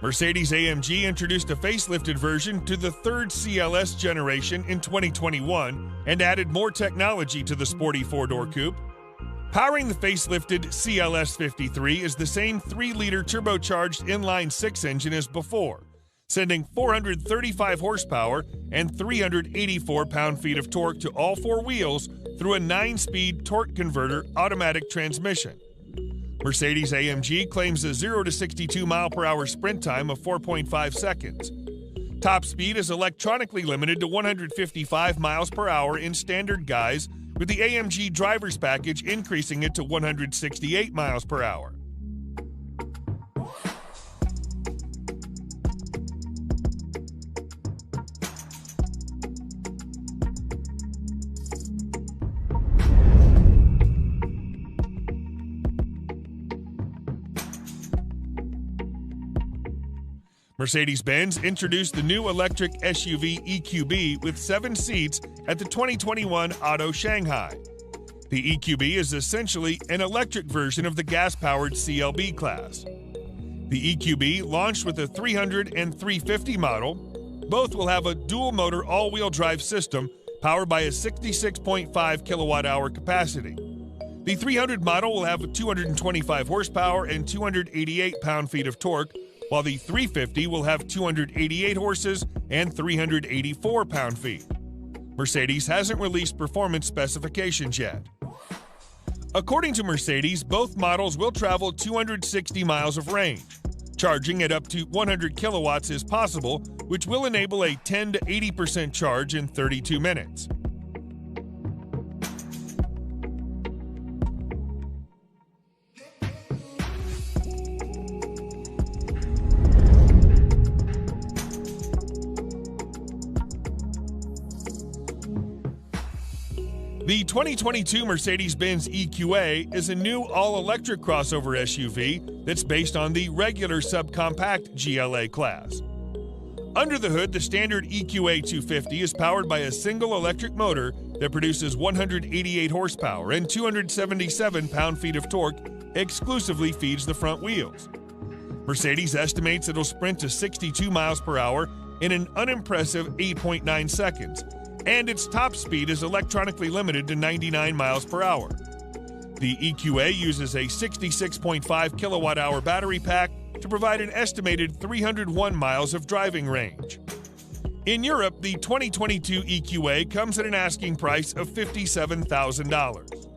Speaker 4: Mercedes-AMG introduced a facelifted version to the third CLS generation in 2021 and added more technology to the sporty four-door coupe. Powering the facelifted CLS 53 is the same 3-liter turbocharged inline-six engine as before, sending 435 horsepower and 384 pound-feet of torque to all four wheels through a 9-speed torque converter automatic transmission. Mercedes-AMG claims a 0 to 62 mile-per-hour sprint time of 4.5 seconds. Top speed is electronically limited to 155 miles per hour in standard guise, with the AMG driver's package increasing it to 168 miles per hour. Mercedes-Benz introduced the new electric SUV EQB with 7 seats at the 2021 Auto Shanghai. The EQB is essentially an electric version of the gas-powered CLB class. The EQB launched with a 300 and 350 model. Both will have a dual-motor all-wheel drive system powered by a 66.5 kilowatt-hour capacity. The 300 model will have 225 horsepower and 288 pound-feet of torque, while the 350 will have 288 horses and 384 pound-feet. Mercedes hasn't released performance specifications yet. According to Mercedes, both models will travel 260 miles of range. Charging at up to 100 kilowatts is possible, which will enable a 10 to 80% charge in 32 minutes. The 2022 Mercedes-Benz EQA is a new all-electric crossover SUV that's based on the regular subcompact GLA class. Under the hood, the standard EQA 250 is powered by a single electric motor that produces 188 horsepower and 277 pound-feet of torque, exclusively feeds the front wheels. Mercedes estimates it'll sprint to 62 miles per hour in an unimpressive 8.9 seconds, and its top speed is electronically limited to 99 miles per hour. The EQA uses a 66.5 kilowatt-hour battery pack to provide an estimated 301 miles of driving range. In Europe, the 2022 EQA comes at an asking price of $57,000.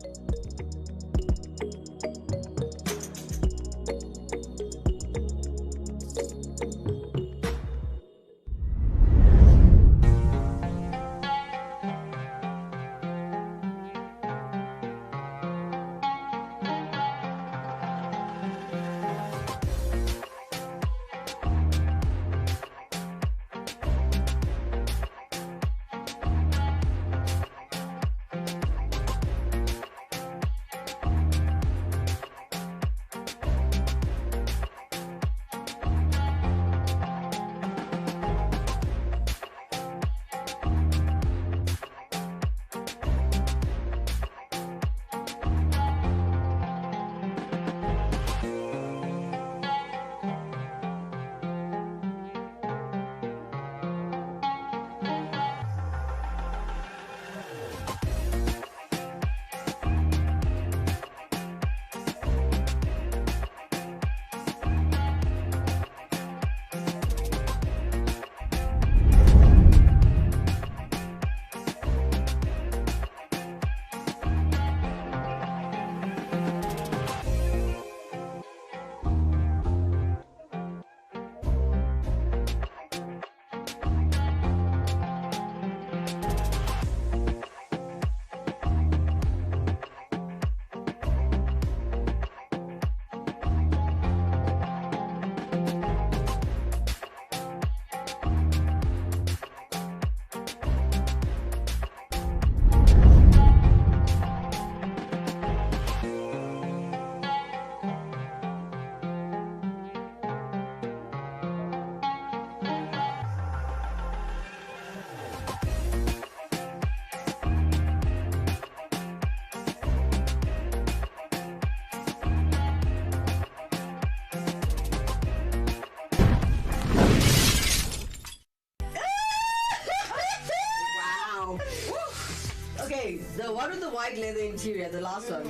Speaker 2: Okay, the one with the white leather interior, the last one.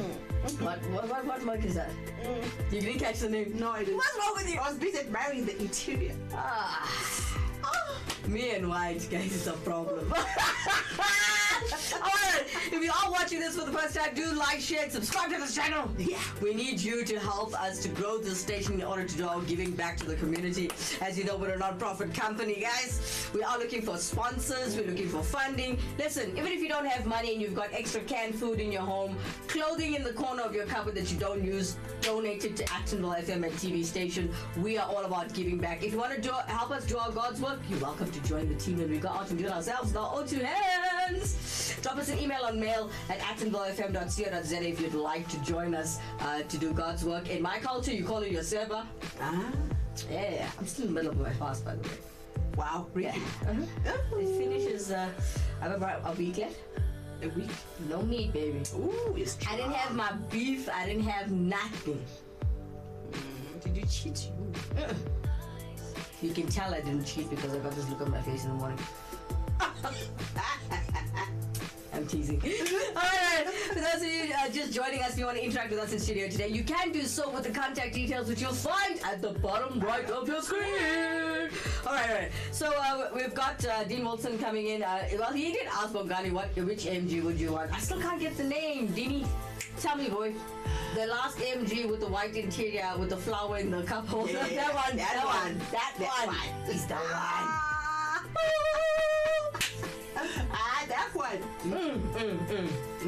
Speaker 2: What mug is that? You didn't catch the name?
Speaker 1: No, I didn't.
Speaker 2: What's wrong with you?
Speaker 1: I was busy admiring the interior.
Speaker 2: Me and white, guys, is a problem. Alright, if you are watching this for the first time, do like, share, and subscribe to this channel.
Speaker 1: Yeah.
Speaker 2: We need you to help us to grow this station in order to do our giving back to the community. As you know, we're a non-profit company, guys. We are looking for sponsors. We're looking for funding. Listen, even if you don't have money and you've got extra canned food in your home, clothing in the corner of your cupboard that you don't use, donate it to Actonville FM and TV station. We are all about giving back. If you want to help us do our God's work, you're welcome to join the team and we go out and do it ourselves with our own two hands. Drop us an email on mail@actonvillefm.co.za if you'd like to join us to do God's work. In my culture, you call it your server. Yeah, I'm still in the middle of my fast, by the way.
Speaker 1: Wow, really?
Speaker 2: Yeah. It finishes about a week left.
Speaker 1: A week?
Speaker 2: No meat, baby.
Speaker 1: Ooh, it's true.
Speaker 2: I didn't have my beef. I didn't have nothing.
Speaker 1: Did you cheat you?
Speaker 2: You can tell I didn't cheat because I got this look on my face in the morning. I'm teasing. Alright, for those of you just joining us, if you want to interact with us in studio today, you can do so with the contact details which you'll find at the bottom right of your screen. Alright. So we've got Dean Wilson coming in. Well, he did ask Bongani which MG would you want. I still can't get the name. Deanie, tell me, boy. The last MG with the white interior with the flower in the cup holder.
Speaker 1: Yeah,
Speaker 2: that one.
Speaker 1: that one.
Speaker 2: That one. Is the one.
Speaker 1: That one.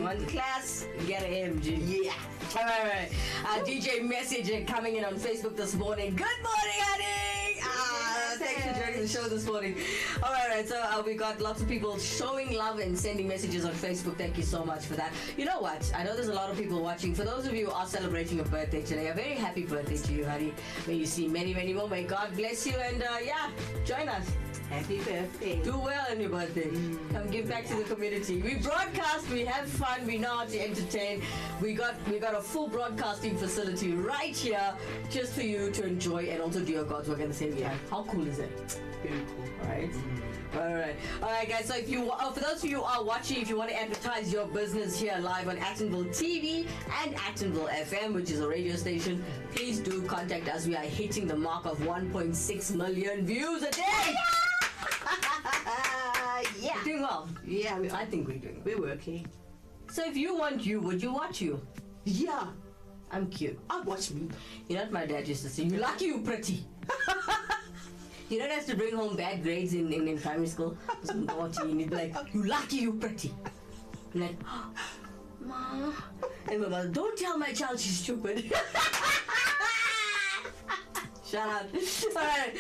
Speaker 2: One class, get an MG.
Speaker 1: Yeah.
Speaker 2: All right. DJ Message coming in on Facebook this morning. Good morning, honey. Thanks for joining the show this morning. All right. So we got lots of people showing love and sending messages on Facebook. Thank you so much for that. You know what? I know there's a lot of people watching. For those of you who are celebrating a birthday today, a very happy birthday to you, honey. May you see many, many more. May God bless you. And join us.
Speaker 1: Happy birthday.
Speaker 2: Do well on your birthday. Come give back to the community. We broadcast, we have fun, we know how to entertain. We got a full broadcasting facility right here just for you to enjoy and also do your God's work at the same time. How cool is it?
Speaker 1: Very cool.
Speaker 2: Alright, guys. So if you, for those of you who are watching, if you want to advertise your business here live on Actonville TV and Actonville FM, which is a radio station, please do contact us. We are hitting the mark of 1.6 million views a day.
Speaker 1: Yeah.
Speaker 2: We're doing well.
Speaker 1: Yeah,
Speaker 2: I think we're doing.
Speaker 1: we're working.
Speaker 2: So if you want you, would you watch you?
Speaker 1: Yeah.
Speaker 2: I'm cute.
Speaker 1: Watch me.
Speaker 2: You know what my dad used to say? You lucky you pretty. You don't have to bring home bad grades in primary school. Some naughty, and he'd be like, you lucky you pretty. I'm like, oh, Ma. And my mother, don't tell my child she's stupid. Shut up. Alright,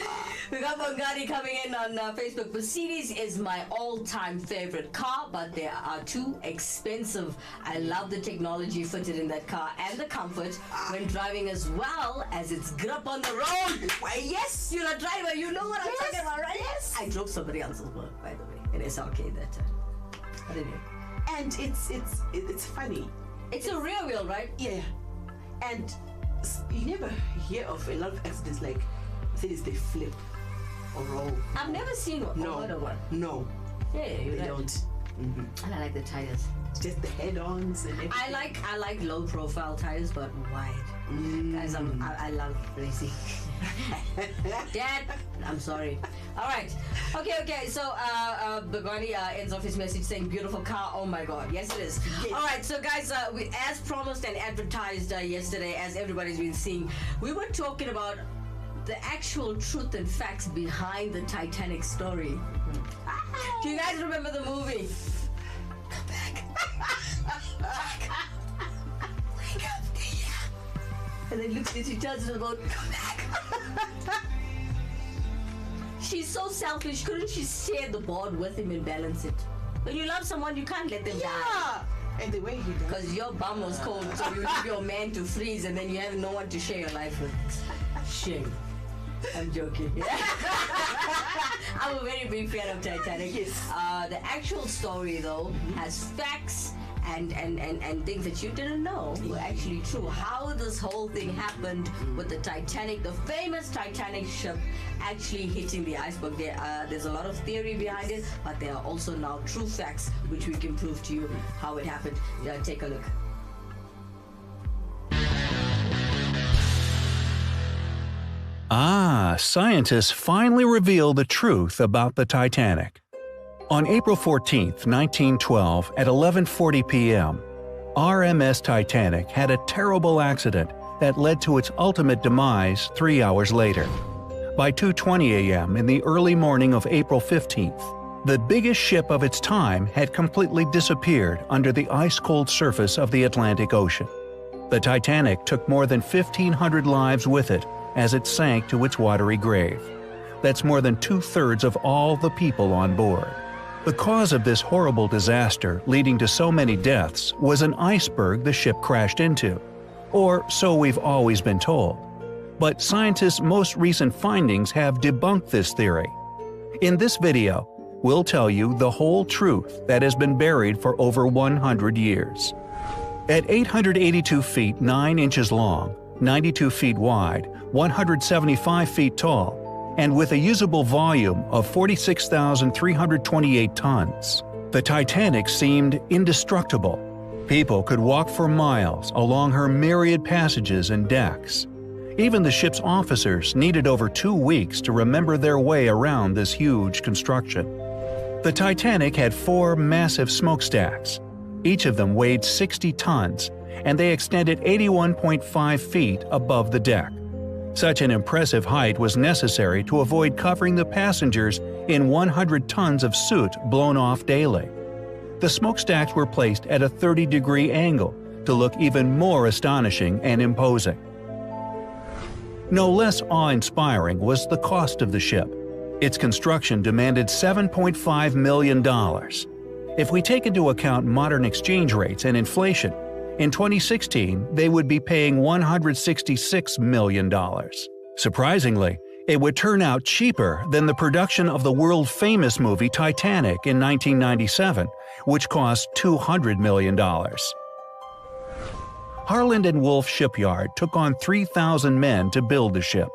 Speaker 2: we got Bongani coming in on Facebook. Mercedes is my all-time favorite car, but they are too expensive. I love the technology fitted in that car and the comfort when driving, as well as its grip on the road. Why, yes, you're a driver. You know what I'm talking about, right? Yes. I drove somebody else's work, by the way, in SRK that time. But anyway.
Speaker 1: And it's funny.
Speaker 2: It's a rear wheel, right?
Speaker 1: Yeah. And you never hear of a lot of accidents like Mercedes, they flip or roll.
Speaker 2: I've never seen one.
Speaker 1: No.
Speaker 2: Or one.
Speaker 1: No.
Speaker 2: Yeah, you're
Speaker 1: They
Speaker 2: right.
Speaker 1: don't.
Speaker 2: And I like the tires.
Speaker 1: Just the head-ons and everything.
Speaker 2: I like low profile tires, but wide. Guys, I love racing. Dad, I'm sorry. All right. Okay. So Bongani ends off his message saying, "Beautiful car." Oh my God. Yes, it is.
Speaker 1: Yes.
Speaker 2: All right. So guys, we, as promised and advertised yesterday, as everybody's been seeing, we were talking about the actual truth and facts behind the Titanic story. Do you guys remember the movie? Come back. Wake up, Tia. And then looks at she turns to the boat. Come back. She's so selfish. Couldn't she stay at the board with him and balance it? When you love someone, you can't let them die.
Speaker 1: Yeah. And the way he does.
Speaker 2: Because your bum was cold, so you leave your man to freeze, and then you have no one to share your life with. Shame. I'm joking. I'm a very big fan of Titanic.
Speaker 1: Yes.
Speaker 2: The actual story, though, has facts and things that you didn't know were actually true. How this whole thing happened with the Titanic, the famous Titanic ship actually hitting the iceberg. There's a lot of theory behind it, but there are also now true facts which we can prove to you how it happened. Take a look.
Speaker 5: Scientists finally revealed the truth about the Titanic. On April 14, 1912, at 11:40 p.m., RMS Titanic had a terrible accident that led to its ultimate demise 3 hours later. By 2:20 a.m. in the early morning of April 15th, the biggest ship of its time had completely disappeared under the ice-cold surface of the Atlantic Ocean. The Titanic took more than 1,500 lives with it as it sank to its watery grave. That's more than 2/3 of all the people on board. The cause of this horrible disaster, leading to so many deaths, was an iceberg the ship crashed into. Or so we've always been told. But scientists' most recent findings have debunked this theory. In this video, we'll tell you the whole truth that has been buried for over 100 years. At 882 feet 9 inches long, 92 feet wide, 175 feet tall, and with a usable volume of 46,328 tons, the Titanic seemed indestructible. People could walk for miles along her myriad passages and decks. Even the ship's officers needed over 2 weeks to remember their way around this huge construction. The Titanic had 4 massive smokestacks. Each of them weighed 60 tons, and they extended 81.5 feet above the deck. Such an impressive height was necessary to avoid covering the passengers in 100 tons of soot blown off daily. The smokestacks were placed at a 30-degree angle to look even more astonishing and imposing. No less awe-inspiring was the cost of the ship. Its construction demanded $7.5 million. If we take into account modern exchange rates and inflation, in 2016, they would be paying $166 million. Surprisingly, it would turn out cheaper than the production of the world-famous movie Titanic in 1997, which cost $200 million. Harland and Wolff Shipyard took on 3,000 men to build the ship.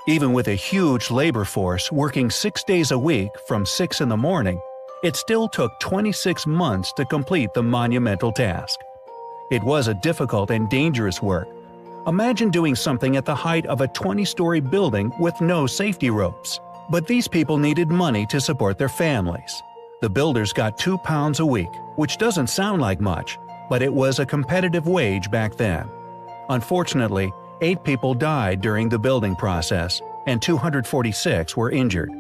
Speaker 5: Even with a huge labor force working 6 days a week from 6 in the morning, it still took 26 months to complete the monumental task. It was a difficult and dangerous work. Imagine doing something at the height of a 20-story building with no safety ropes. But these people needed money to support their families. The builders got £2 a week, which doesn't sound like much, but it was a competitive wage back then. Unfortunately, 8 people died during the building process, and 246 were injured.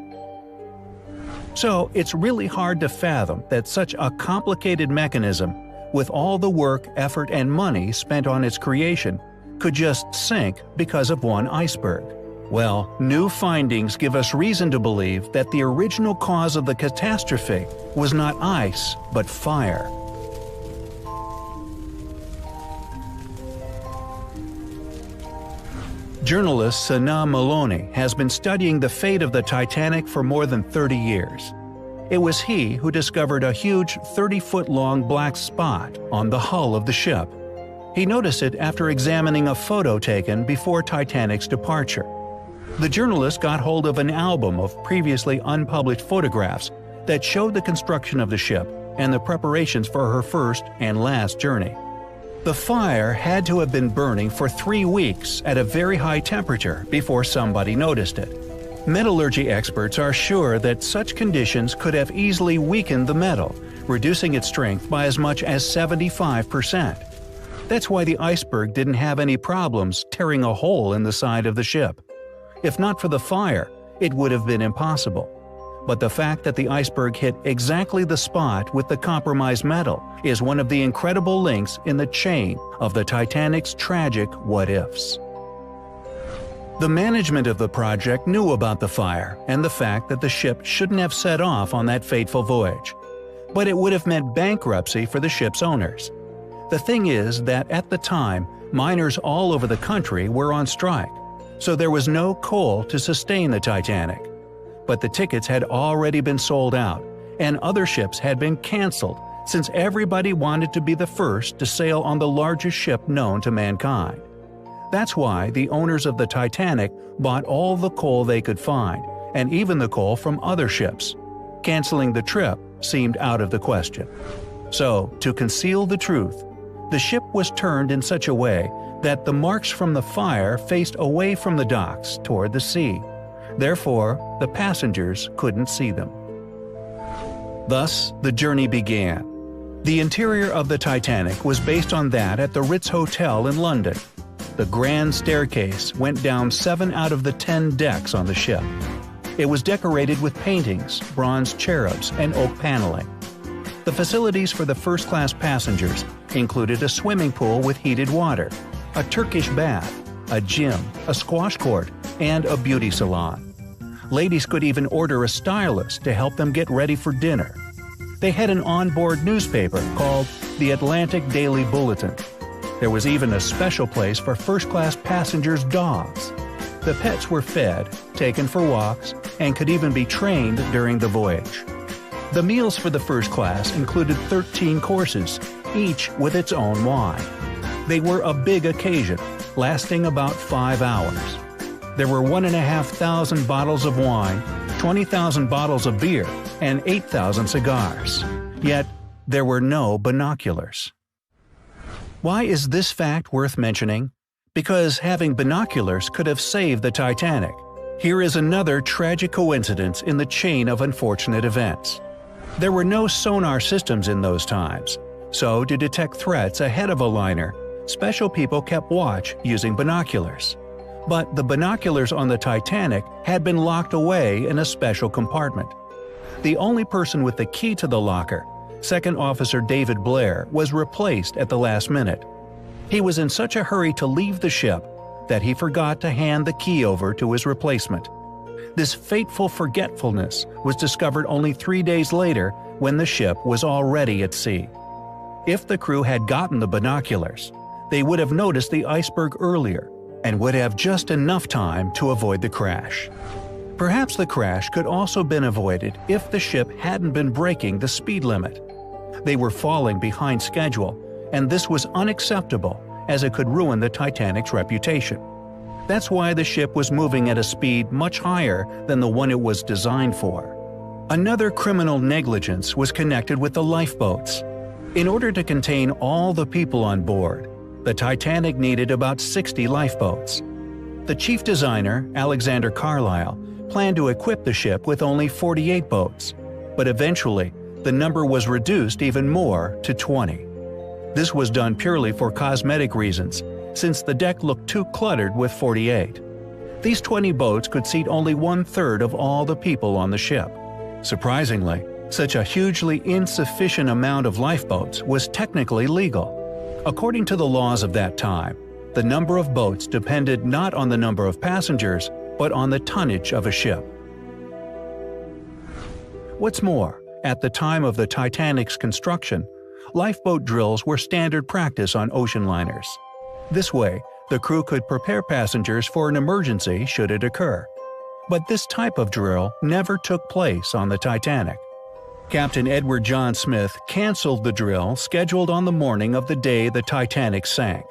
Speaker 5: So it's really hard to fathom that such a complicated mechanism, with all the work, effort, and money spent on its creation, could just sink because of one iceberg. Well, new findings give us reason to believe that the original cause of the catastrophe was not ice, but fire. Journalist Sana Maloney has been studying the fate of the Titanic for more than 30 years. It was he who discovered a huge 30-foot-long black spot on the hull of the ship. He noticed it after examining a photo taken before Titanic's departure. The journalist got hold of an album of previously unpublished photographs that showed the construction of the ship and the preparations for her first and last journey. The fire had to have been burning for 3 weeks at a very high temperature before somebody noticed it. Metallurgy experts are sure that such conditions could have easily weakened the metal, reducing its strength by as much as 75%. That's why the iceberg didn't have any problems tearing a hole in the side of the ship. If not for the fire, it would have been impossible. But the fact that the iceberg hit exactly the spot with the compromised metal is one of the incredible links in the chain of the Titanic's tragic what-ifs. The management of the project knew about the fire and the fact that the ship shouldn't have set off on that fateful voyage. But it would have meant bankruptcy for the ship's owners. The thing is that at the time, miners all over the country were on strike, so there was no coal to sustain the Titanic. But the tickets had already been sold out, and other ships had been canceled since everybody wanted to be the first to sail on the largest ship known to mankind. That's why the owners of the Titanic bought all the coal they could find, and even the coal from other ships. Canceling the trip seemed out of the question. So, to conceal the truth, the ship was turned in such a way that the marks from the fire faced away from the docks toward the sea. Therefore, the passengers couldn't see them. Thus, the journey began. The interior of the Titanic was based on that at the Ritz Hotel in London. The grand staircase went down 7 out of the 10 decks on the ship. It was decorated with paintings, bronze cherubs, and oak paneling. The facilities for the first-class passengers included a swimming pool with heated water, a Turkish bath, a gym, a squash court, and a beauty salon. Ladies could even order a stylist to help them get ready for dinner. They had an onboard newspaper called the Atlantic Daily Bulletin. There was even a special place for first-class passengers' dogs. The pets were fed, taken for walks, and could even be trained during the voyage. The meals for the first class included 13 courses, each with its own wine. They were a big occasion, lasting about 5 hours. There were 1,500 bottles of wine, 20,000 bottles of beer, and 8,000 cigars. Yet, there were no binoculars. Why is this fact worth mentioning? Because having binoculars could have saved the Titanic. Here is another tragic coincidence in the chain of unfortunate events. There were no sonar systems in those times, so to detect threats ahead of a liner, special people kept watch using binoculars. But the binoculars on the Titanic had been locked away in a special compartment. The only person with the key to the locker, Second Officer David Blair, was replaced at the last minute. He was in such a hurry to leave the ship that he forgot to hand the key over to his replacement. This fateful forgetfulness was discovered only 3 days later when the ship was already at sea. If the crew had gotten the binoculars, they would have noticed the iceberg earlier and would have just enough time to avoid the crash. Perhaps the crash could also been avoided if the ship hadn't been breaking the speed limit. They were falling behind schedule, and this was unacceptable as it could ruin the Titanic's reputation. That's why the ship was moving at a speed much higher than the one it was designed for. Another criminal negligence was connected with the lifeboats. In order to contain all the people on board, the Titanic needed about 60 lifeboats. The chief designer, Alexander Carlisle, planned to equip the ship with only 48 boats, but eventually the number was reduced even more to 20. This was done purely for cosmetic reasons, since the deck looked too cluttered with 48. These 20 boats could seat only 1/3 of all the people on the ship. Surprisingly, such a hugely insufficient amount of lifeboats was technically legal. According to the laws of that time, the number of boats depended not on the number of passengers, but on the tonnage of a ship. What's more, at the time of the Titanic's construction, lifeboat drills were standard practice on ocean liners. This way, the crew could prepare passengers for an emergency should it occur. But this type of drill never took place on the Titanic. Captain Edward John Smith canceled the drill scheduled on the morning of the day the Titanic sank.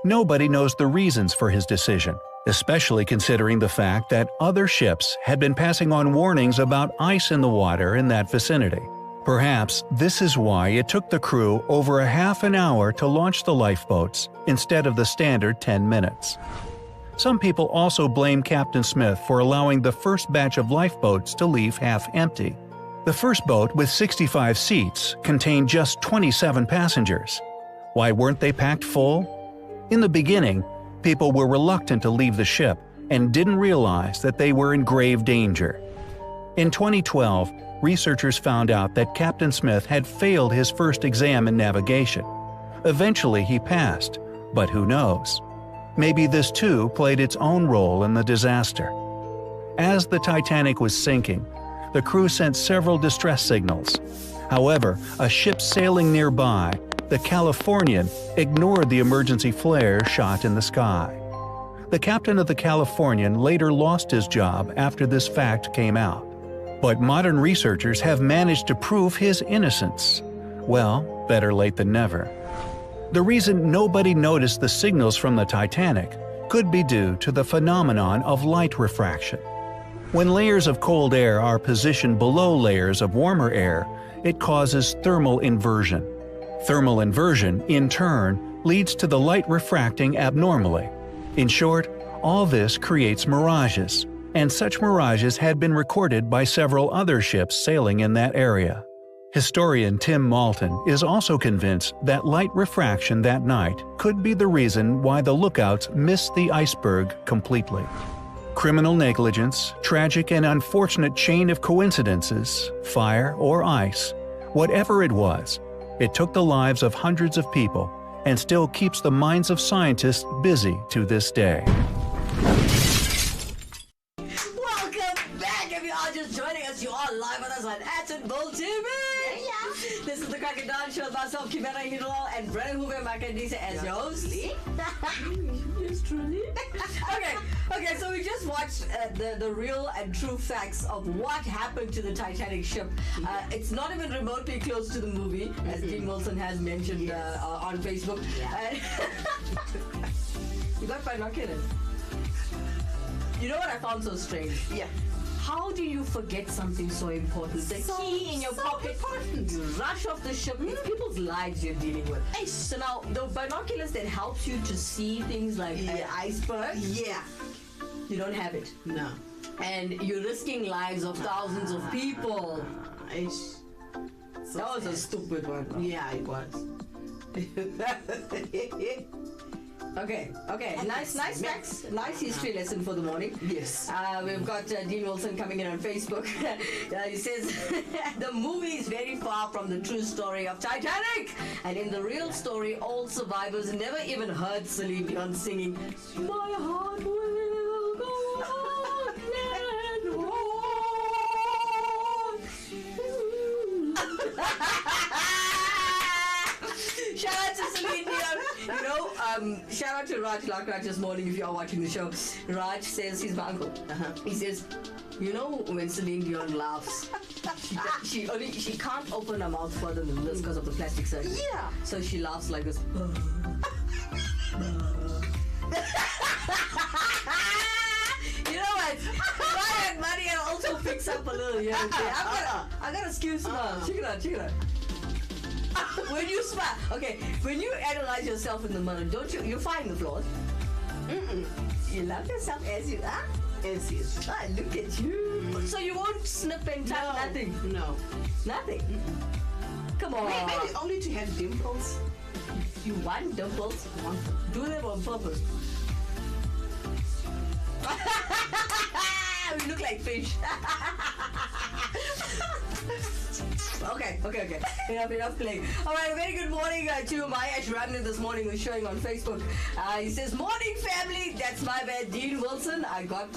Speaker 5: Nobody knows the reasons for his decision, especially considering the fact that other ships had been passing on warnings about ice in the water in that vicinity. Perhaps this is why it took the crew over a half an hour to launch the lifeboats instead of the standard 10 minutes. Some people also blame Captain Smith for allowing the first batch of lifeboats to leave half empty. The first boat, with 65 seats, contained just 27 passengers. Why weren't they packed full? In the beginning, people were reluctant to leave the ship and didn't realize that they were in grave danger. In 2012, researchers found out that Captain Smith had failed his first exam in navigation. Eventually he passed, but who knows? Maybe this too played its own role in the disaster. As the Titanic was sinking, the crew sent several distress signals. However, a ship sailing nearby, the Californian, ignored the emergency flare shot in the sky. The captain of the Californian later lost his job after this fact came out. But modern researchers have managed to prove his innocence. Well, better late than never. The reason nobody noticed the signals from the Titanic could be due to the phenomenon of light refraction. When layers of cold air are positioned below layers of warmer air, it causes thermal inversion. Thermal inversion, in turn, leads to the light refracting abnormally. In short, all this creates mirages, and such mirages had been recorded by several other ships sailing in that area. Historian Tim Malton is also convinced that light refraction that night could be the reason why the lookouts missed the iceberg completely. Criminal negligence, tragic and unfortunate chain of coincidences, fire or ice, whatever it was, it took the lives of hundreds of people and still keeps the minds of scientists busy to this day.
Speaker 2: Welcome back. If you are just joining us, you are live with us on @Bull TV. This is the Crack and Dawn Show. Myself, Kimera, Heeralal, and Brenna, Hove, and Makandise as your hosts. Yes, truly. Okay. So we just watched the real and true facts of what happened to the Titanic ship. It's not even remotely close to the movie, as Dean Wilson has mentioned on Facebook. You got binoculars. You know what I found so strange?
Speaker 1: Yeah.
Speaker 2: How do you forget something so important? The key in your pocket.
Speaker 1: Important.
Speaker 2: You rush off the ship. It's people's lives you're dealing with. So now, the binoculars that helps you to see things like an iceberg,
Speaker 1: Yeah.
Speaker 2: you don't have it.
Speaker 1: No.
Speaker 2: And you're risking lives of thousands of people.
Speaker 1: So
Speaker 2: That was a
Speaker 1: sad.
Speaker 2: stupid one.
Speaker 1: Yeah, it was.
Speaker 2: Okay. Nice facts. Nice history lesson for the morning.
Speaker 1: Yes.
Speaker 2: We've got Dean Wilson coming in on Facebook. He says, the movie is very far from the true story of Titanic. And in the real story, all survivors never even heard Celine Dion singing, "My heart will go on and on." Shout out to Celine Dion. You know, shout out to Raj Lakraj this morning if you are watching the show. Raj says, he's my uncle. He says, you know when Celine Dion laughs, she can't open her mouth further than this because of the plastic surgery.
Speaker 1: Yeah.
Speaker 2: So she laughs like this. You know what? If I had money, I'd also fix up a little here and there. I got a skew smile. Check it out. When you smile, okay, when you analyze yourself in the mirror, don't you find the flaws? You love yourself as you are?
Speaker 1: As is.
Speaker 2: Ah, look at you. So you won't snip and tuck nothing?
Speaker 1: No.
Speaker 2: Nothing? Come on.
Speaker 1: Maybe only to have dimples.
Speaker 2: You want dimples? Do them on purpose. We look like fish. Okay. Enough playing. Alright, very good morning to Mahesh Rangan this morning who's showing on Facebook. He says, morning family, that's my bad, Dean Wilson. I got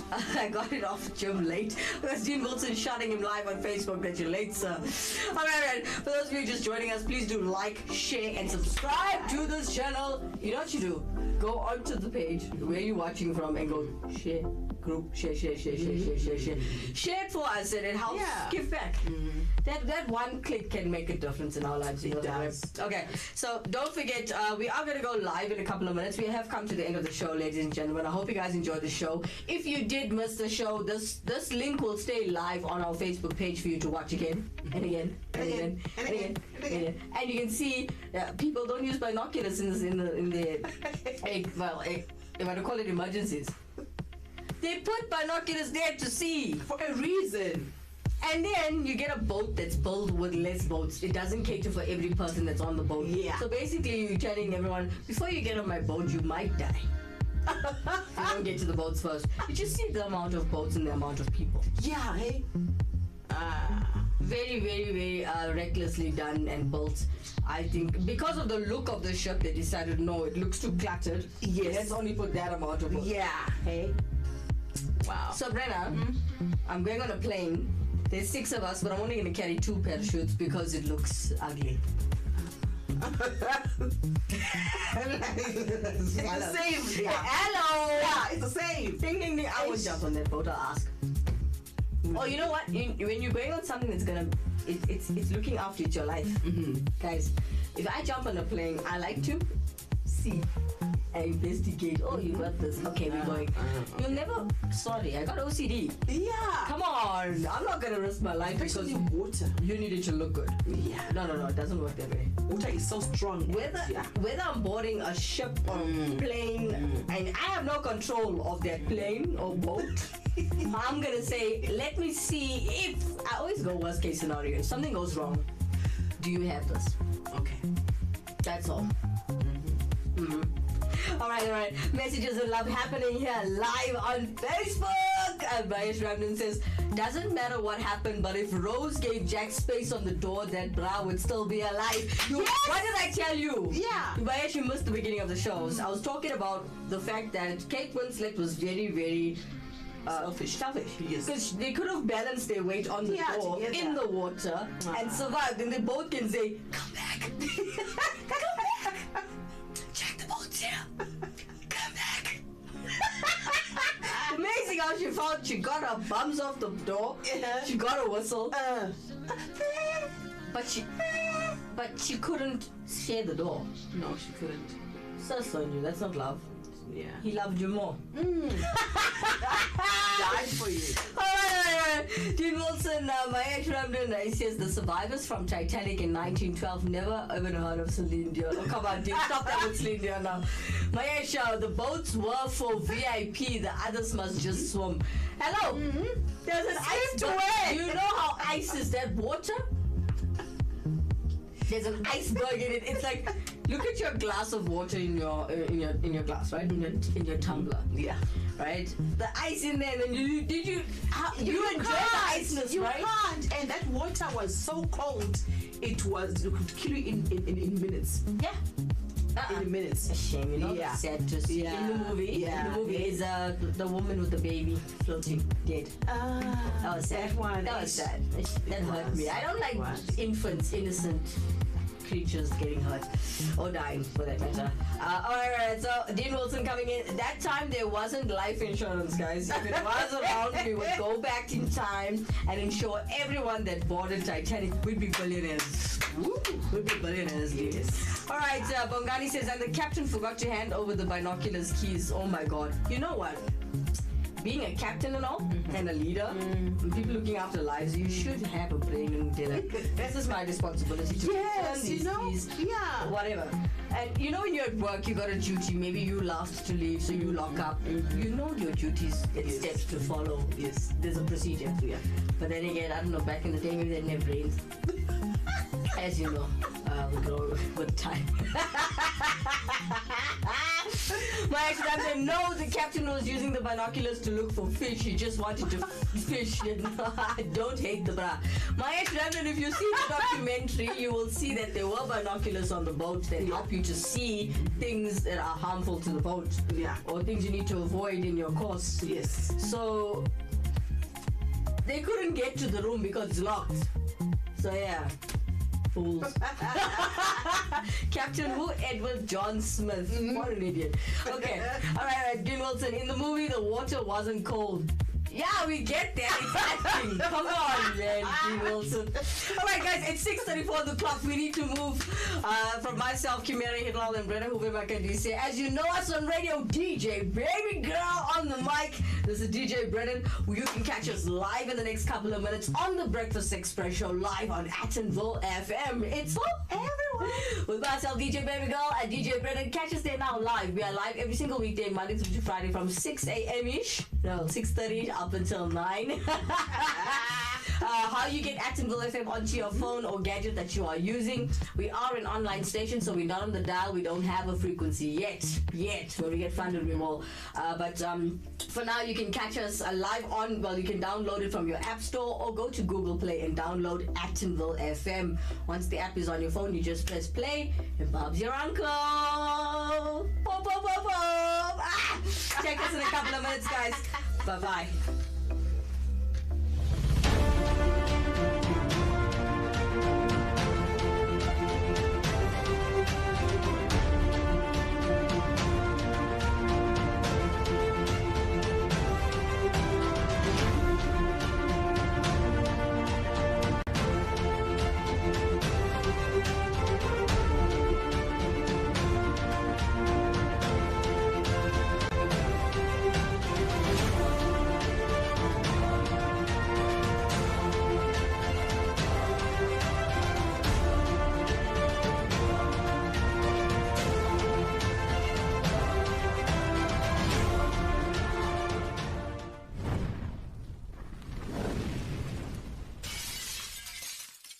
Speaker 2: it off gym late. Because Dean Wilson shouting him live on Facebook that you're late, sir. Alright, for those of you just joining us, please do like, share, and subscribe to this channel. You know what you do? Go onto the page where you're watching from and go share. Group, share it for us, and it helps give back. That one click can make a difference in our lives.
Speaker 1: It does.
Speaker 2: Okay, so don't forget, we are going to go live in a couple of minutes. We have come to the end of the show, ladies and gentlemen. I hope you guys enjoyed the show. If you did miss the show, this link will stay live on our Facebook page for you to watch again and again and again and again and again. And you can see people don't use binoculars in the if I want to call it emergencies. They put binoculars there to see
Speaker 1: For a reason.
Speaker 2: And then you get a boat that's built with less boats. It doesn't cater for every person that's on the boat.
Speaker 1: Yeah.
Speaker 2: So basically you're telling everyone, before you get on my boat, you might die. If you don't get to the boats first. You just see the amount of boats and the amount of people.
Speaker 1: Yeah, hey.
Speaker 2: Very, very, very recklessly done and built. I think because of the look of the ship, they decided, no, it looks too cluttered.
Speaker 1: Yes.
Speaker 2: Let's only put that amount of boats.
Speaker 1: Yeah, hey. Wow.
Speaker 2: So Brenna, I'm going on a plane. There's 6 of us, but I'm only going to carry 2 parachutes because it looks ugly.
Speaker 1: It's the same. Yeah.
Speaker 2: Hello.
Speaker 1: Yeah, it's the same.
Speaker 2: Ding ding ding. I will jump on that boat. I'll ask. Oh, you know what? When you're going on something that's gonna, it's looking after it's your life, guys. If I jump on a plane, I like to see and investigate. Oh, you got this. Okay, we're going. You'll never. Sorry, I got OCD.
Speaker 1: Yeah.
Speaker 2: Come on, I'm not gonna risk my life because
Speaker 1: Especially water.
Speaker 2: you need it to look good.
Speaker 1: Yeah.
Speaker 2: No, it doesn't work that way.
Speaker 1: Water is so strong.
Speaker 2: Whether I'm boarding a ship or a plane, and I have no control of that plane or boat, I'm gonna say, let me see if I always go worst case scenario. If something goes wrong, do you have this?
Speaker 1: Okay.
Speaker 2: That's all. All right. Messages of love happening here live on Facebook. Bayesh Ramdan says, doesn't matter what happened, but if Rose gave Jack space on the door, that bra would still be alive. What did I tell you?
Speaker 1: Yeah.
Speaker 2: Bayesh, you missed the beginning of the show. I was talking about the fact that Kate Winslet was very, very selfish.
Speaker 1: Yes.
Speaker 2: Because they could have balanced their weight on the door
Speaker 1: together.
Speaker 2: in the water and survived. And they both can say, come back. Come back. Check the boat's here. Come back. Amazing how she got her bums off the door. She got a whistle. But she couldn't share the door.
Speaker 1: No, she couldn't.
Speaker 2: So Sonia, that's not love.
Speaker 1: Yeah.
Speaker 2: He loved you more.
Speaker 1: Died for you.
Speaker 2: Alright. Dean Wilson, Mahesh Ramdan, he says the survivors from Titanic in 1912 never even heard of Celine Dion. Oh, come on, Dean, stop that with Celine Dion now. Mahesh, the boats were for VIP, the others must just swim. Hello? There's an iceberg. Do you know how ice is that water? There's an iceberg in it. It's like, look at your glass of water in your glass, right? In your tumbler.
Speaker 1: Yeah.
Speaker 2: Right? The ice in there, and you enjoy the iceness, right?
Speaker 1: You can't. And that water was so cold, it could kill you in minutes.
Speaker 2: Yeah.
Speaker 1: In minutes.
Speaker 2: A shame, you know.
Speaker 1: Yeah.
Speaker 2: Sad to see.
Speaker 1: Yeah.
Speaker 2: In the movie, is the woman with the baby floating dead. That was sad.
Speaker 1: That one.
Speaker 2: That was sad. That hurt
Speaker 1: was.
Speaker 2: me. I don't like
Speaker 1: It was.
Speaker 2: infants, innocent creatures getting hurt or dying for that matter. Alright, so Dean Wilson coming in. That time there wasn't life insurance, guys. If it was around, we would go back in time and insure everyone that boarded Titanic. We'd be billionaires. We'd be billionaires, yes. Alright, Bongani says, and the captain forgot to hand over the binoculars keys. Oh my god. You know what? Being a captain and all, and a leader, and people looking after lives, you should have a brain and dinner. This is my responsibility to return these keys, whatever. And you know when you're at work, you got a duty. Maybe you last to leave, so you lock up. You know your duties and steps to follow.
Speaker 1: Yes.
Speaker 2: There's a procedure. Yeah. But then again, I don't know, back in the day, maybe they didn't have brains. As you know, we grow with time. My ex-captain, no, the captain was using the binoculars to look for fish. He just wanted to fish. I don't hate the bra. My ex-captain, if you see the documentary, you will see that there were binoculars on the boat that help you to see things that are harmful to the boat.
Speaker 1: Yeah.
Speaker 2: Or things you need to avoid in your course.
Speaker 1: Yes.
Speaker 2: So they couldn't get to the room because it's locked. So yeah. Fools. Captain who? Edward John Smith. What an idiot. Okay. Alright, Dean Wilson. In the movie, the water wasn't cold. Yeah, we get that. It's acting. Come on, man, Dean Wilson. Alright, guys, it's 6:34 the clock. We need to move from myself, Kimera, Heeralal, and Brenna, Hove, Makandise. As you know us on radio, DJ Baby Girl on the mic. This is DJ Brennan. You can catch us live in the next couple of minutes on the Breakfast Express Show live on Attenville FM. It's for everyone. With myself, DJ Baby Girl, and DJ Brennan. Catch us there now live. We are live every single weekday, Monday through to Friday from 6 a.m.-ish. No, 6:30 up until 9. How you get Attenville FM onto your phone or gadget that you are using. We are an online station, so we're not on the dial. We don't have a frequency yet. When we get funded, we will. But for now, you can catch us live on, well, you can download it from your app store or go to Google Play and download Attenville FM. Once the app is on your phone, you just press play and Bob's your uncle. Pop, pop, pop, pop. Check us in a couple of minutes, guys. Bye-bye.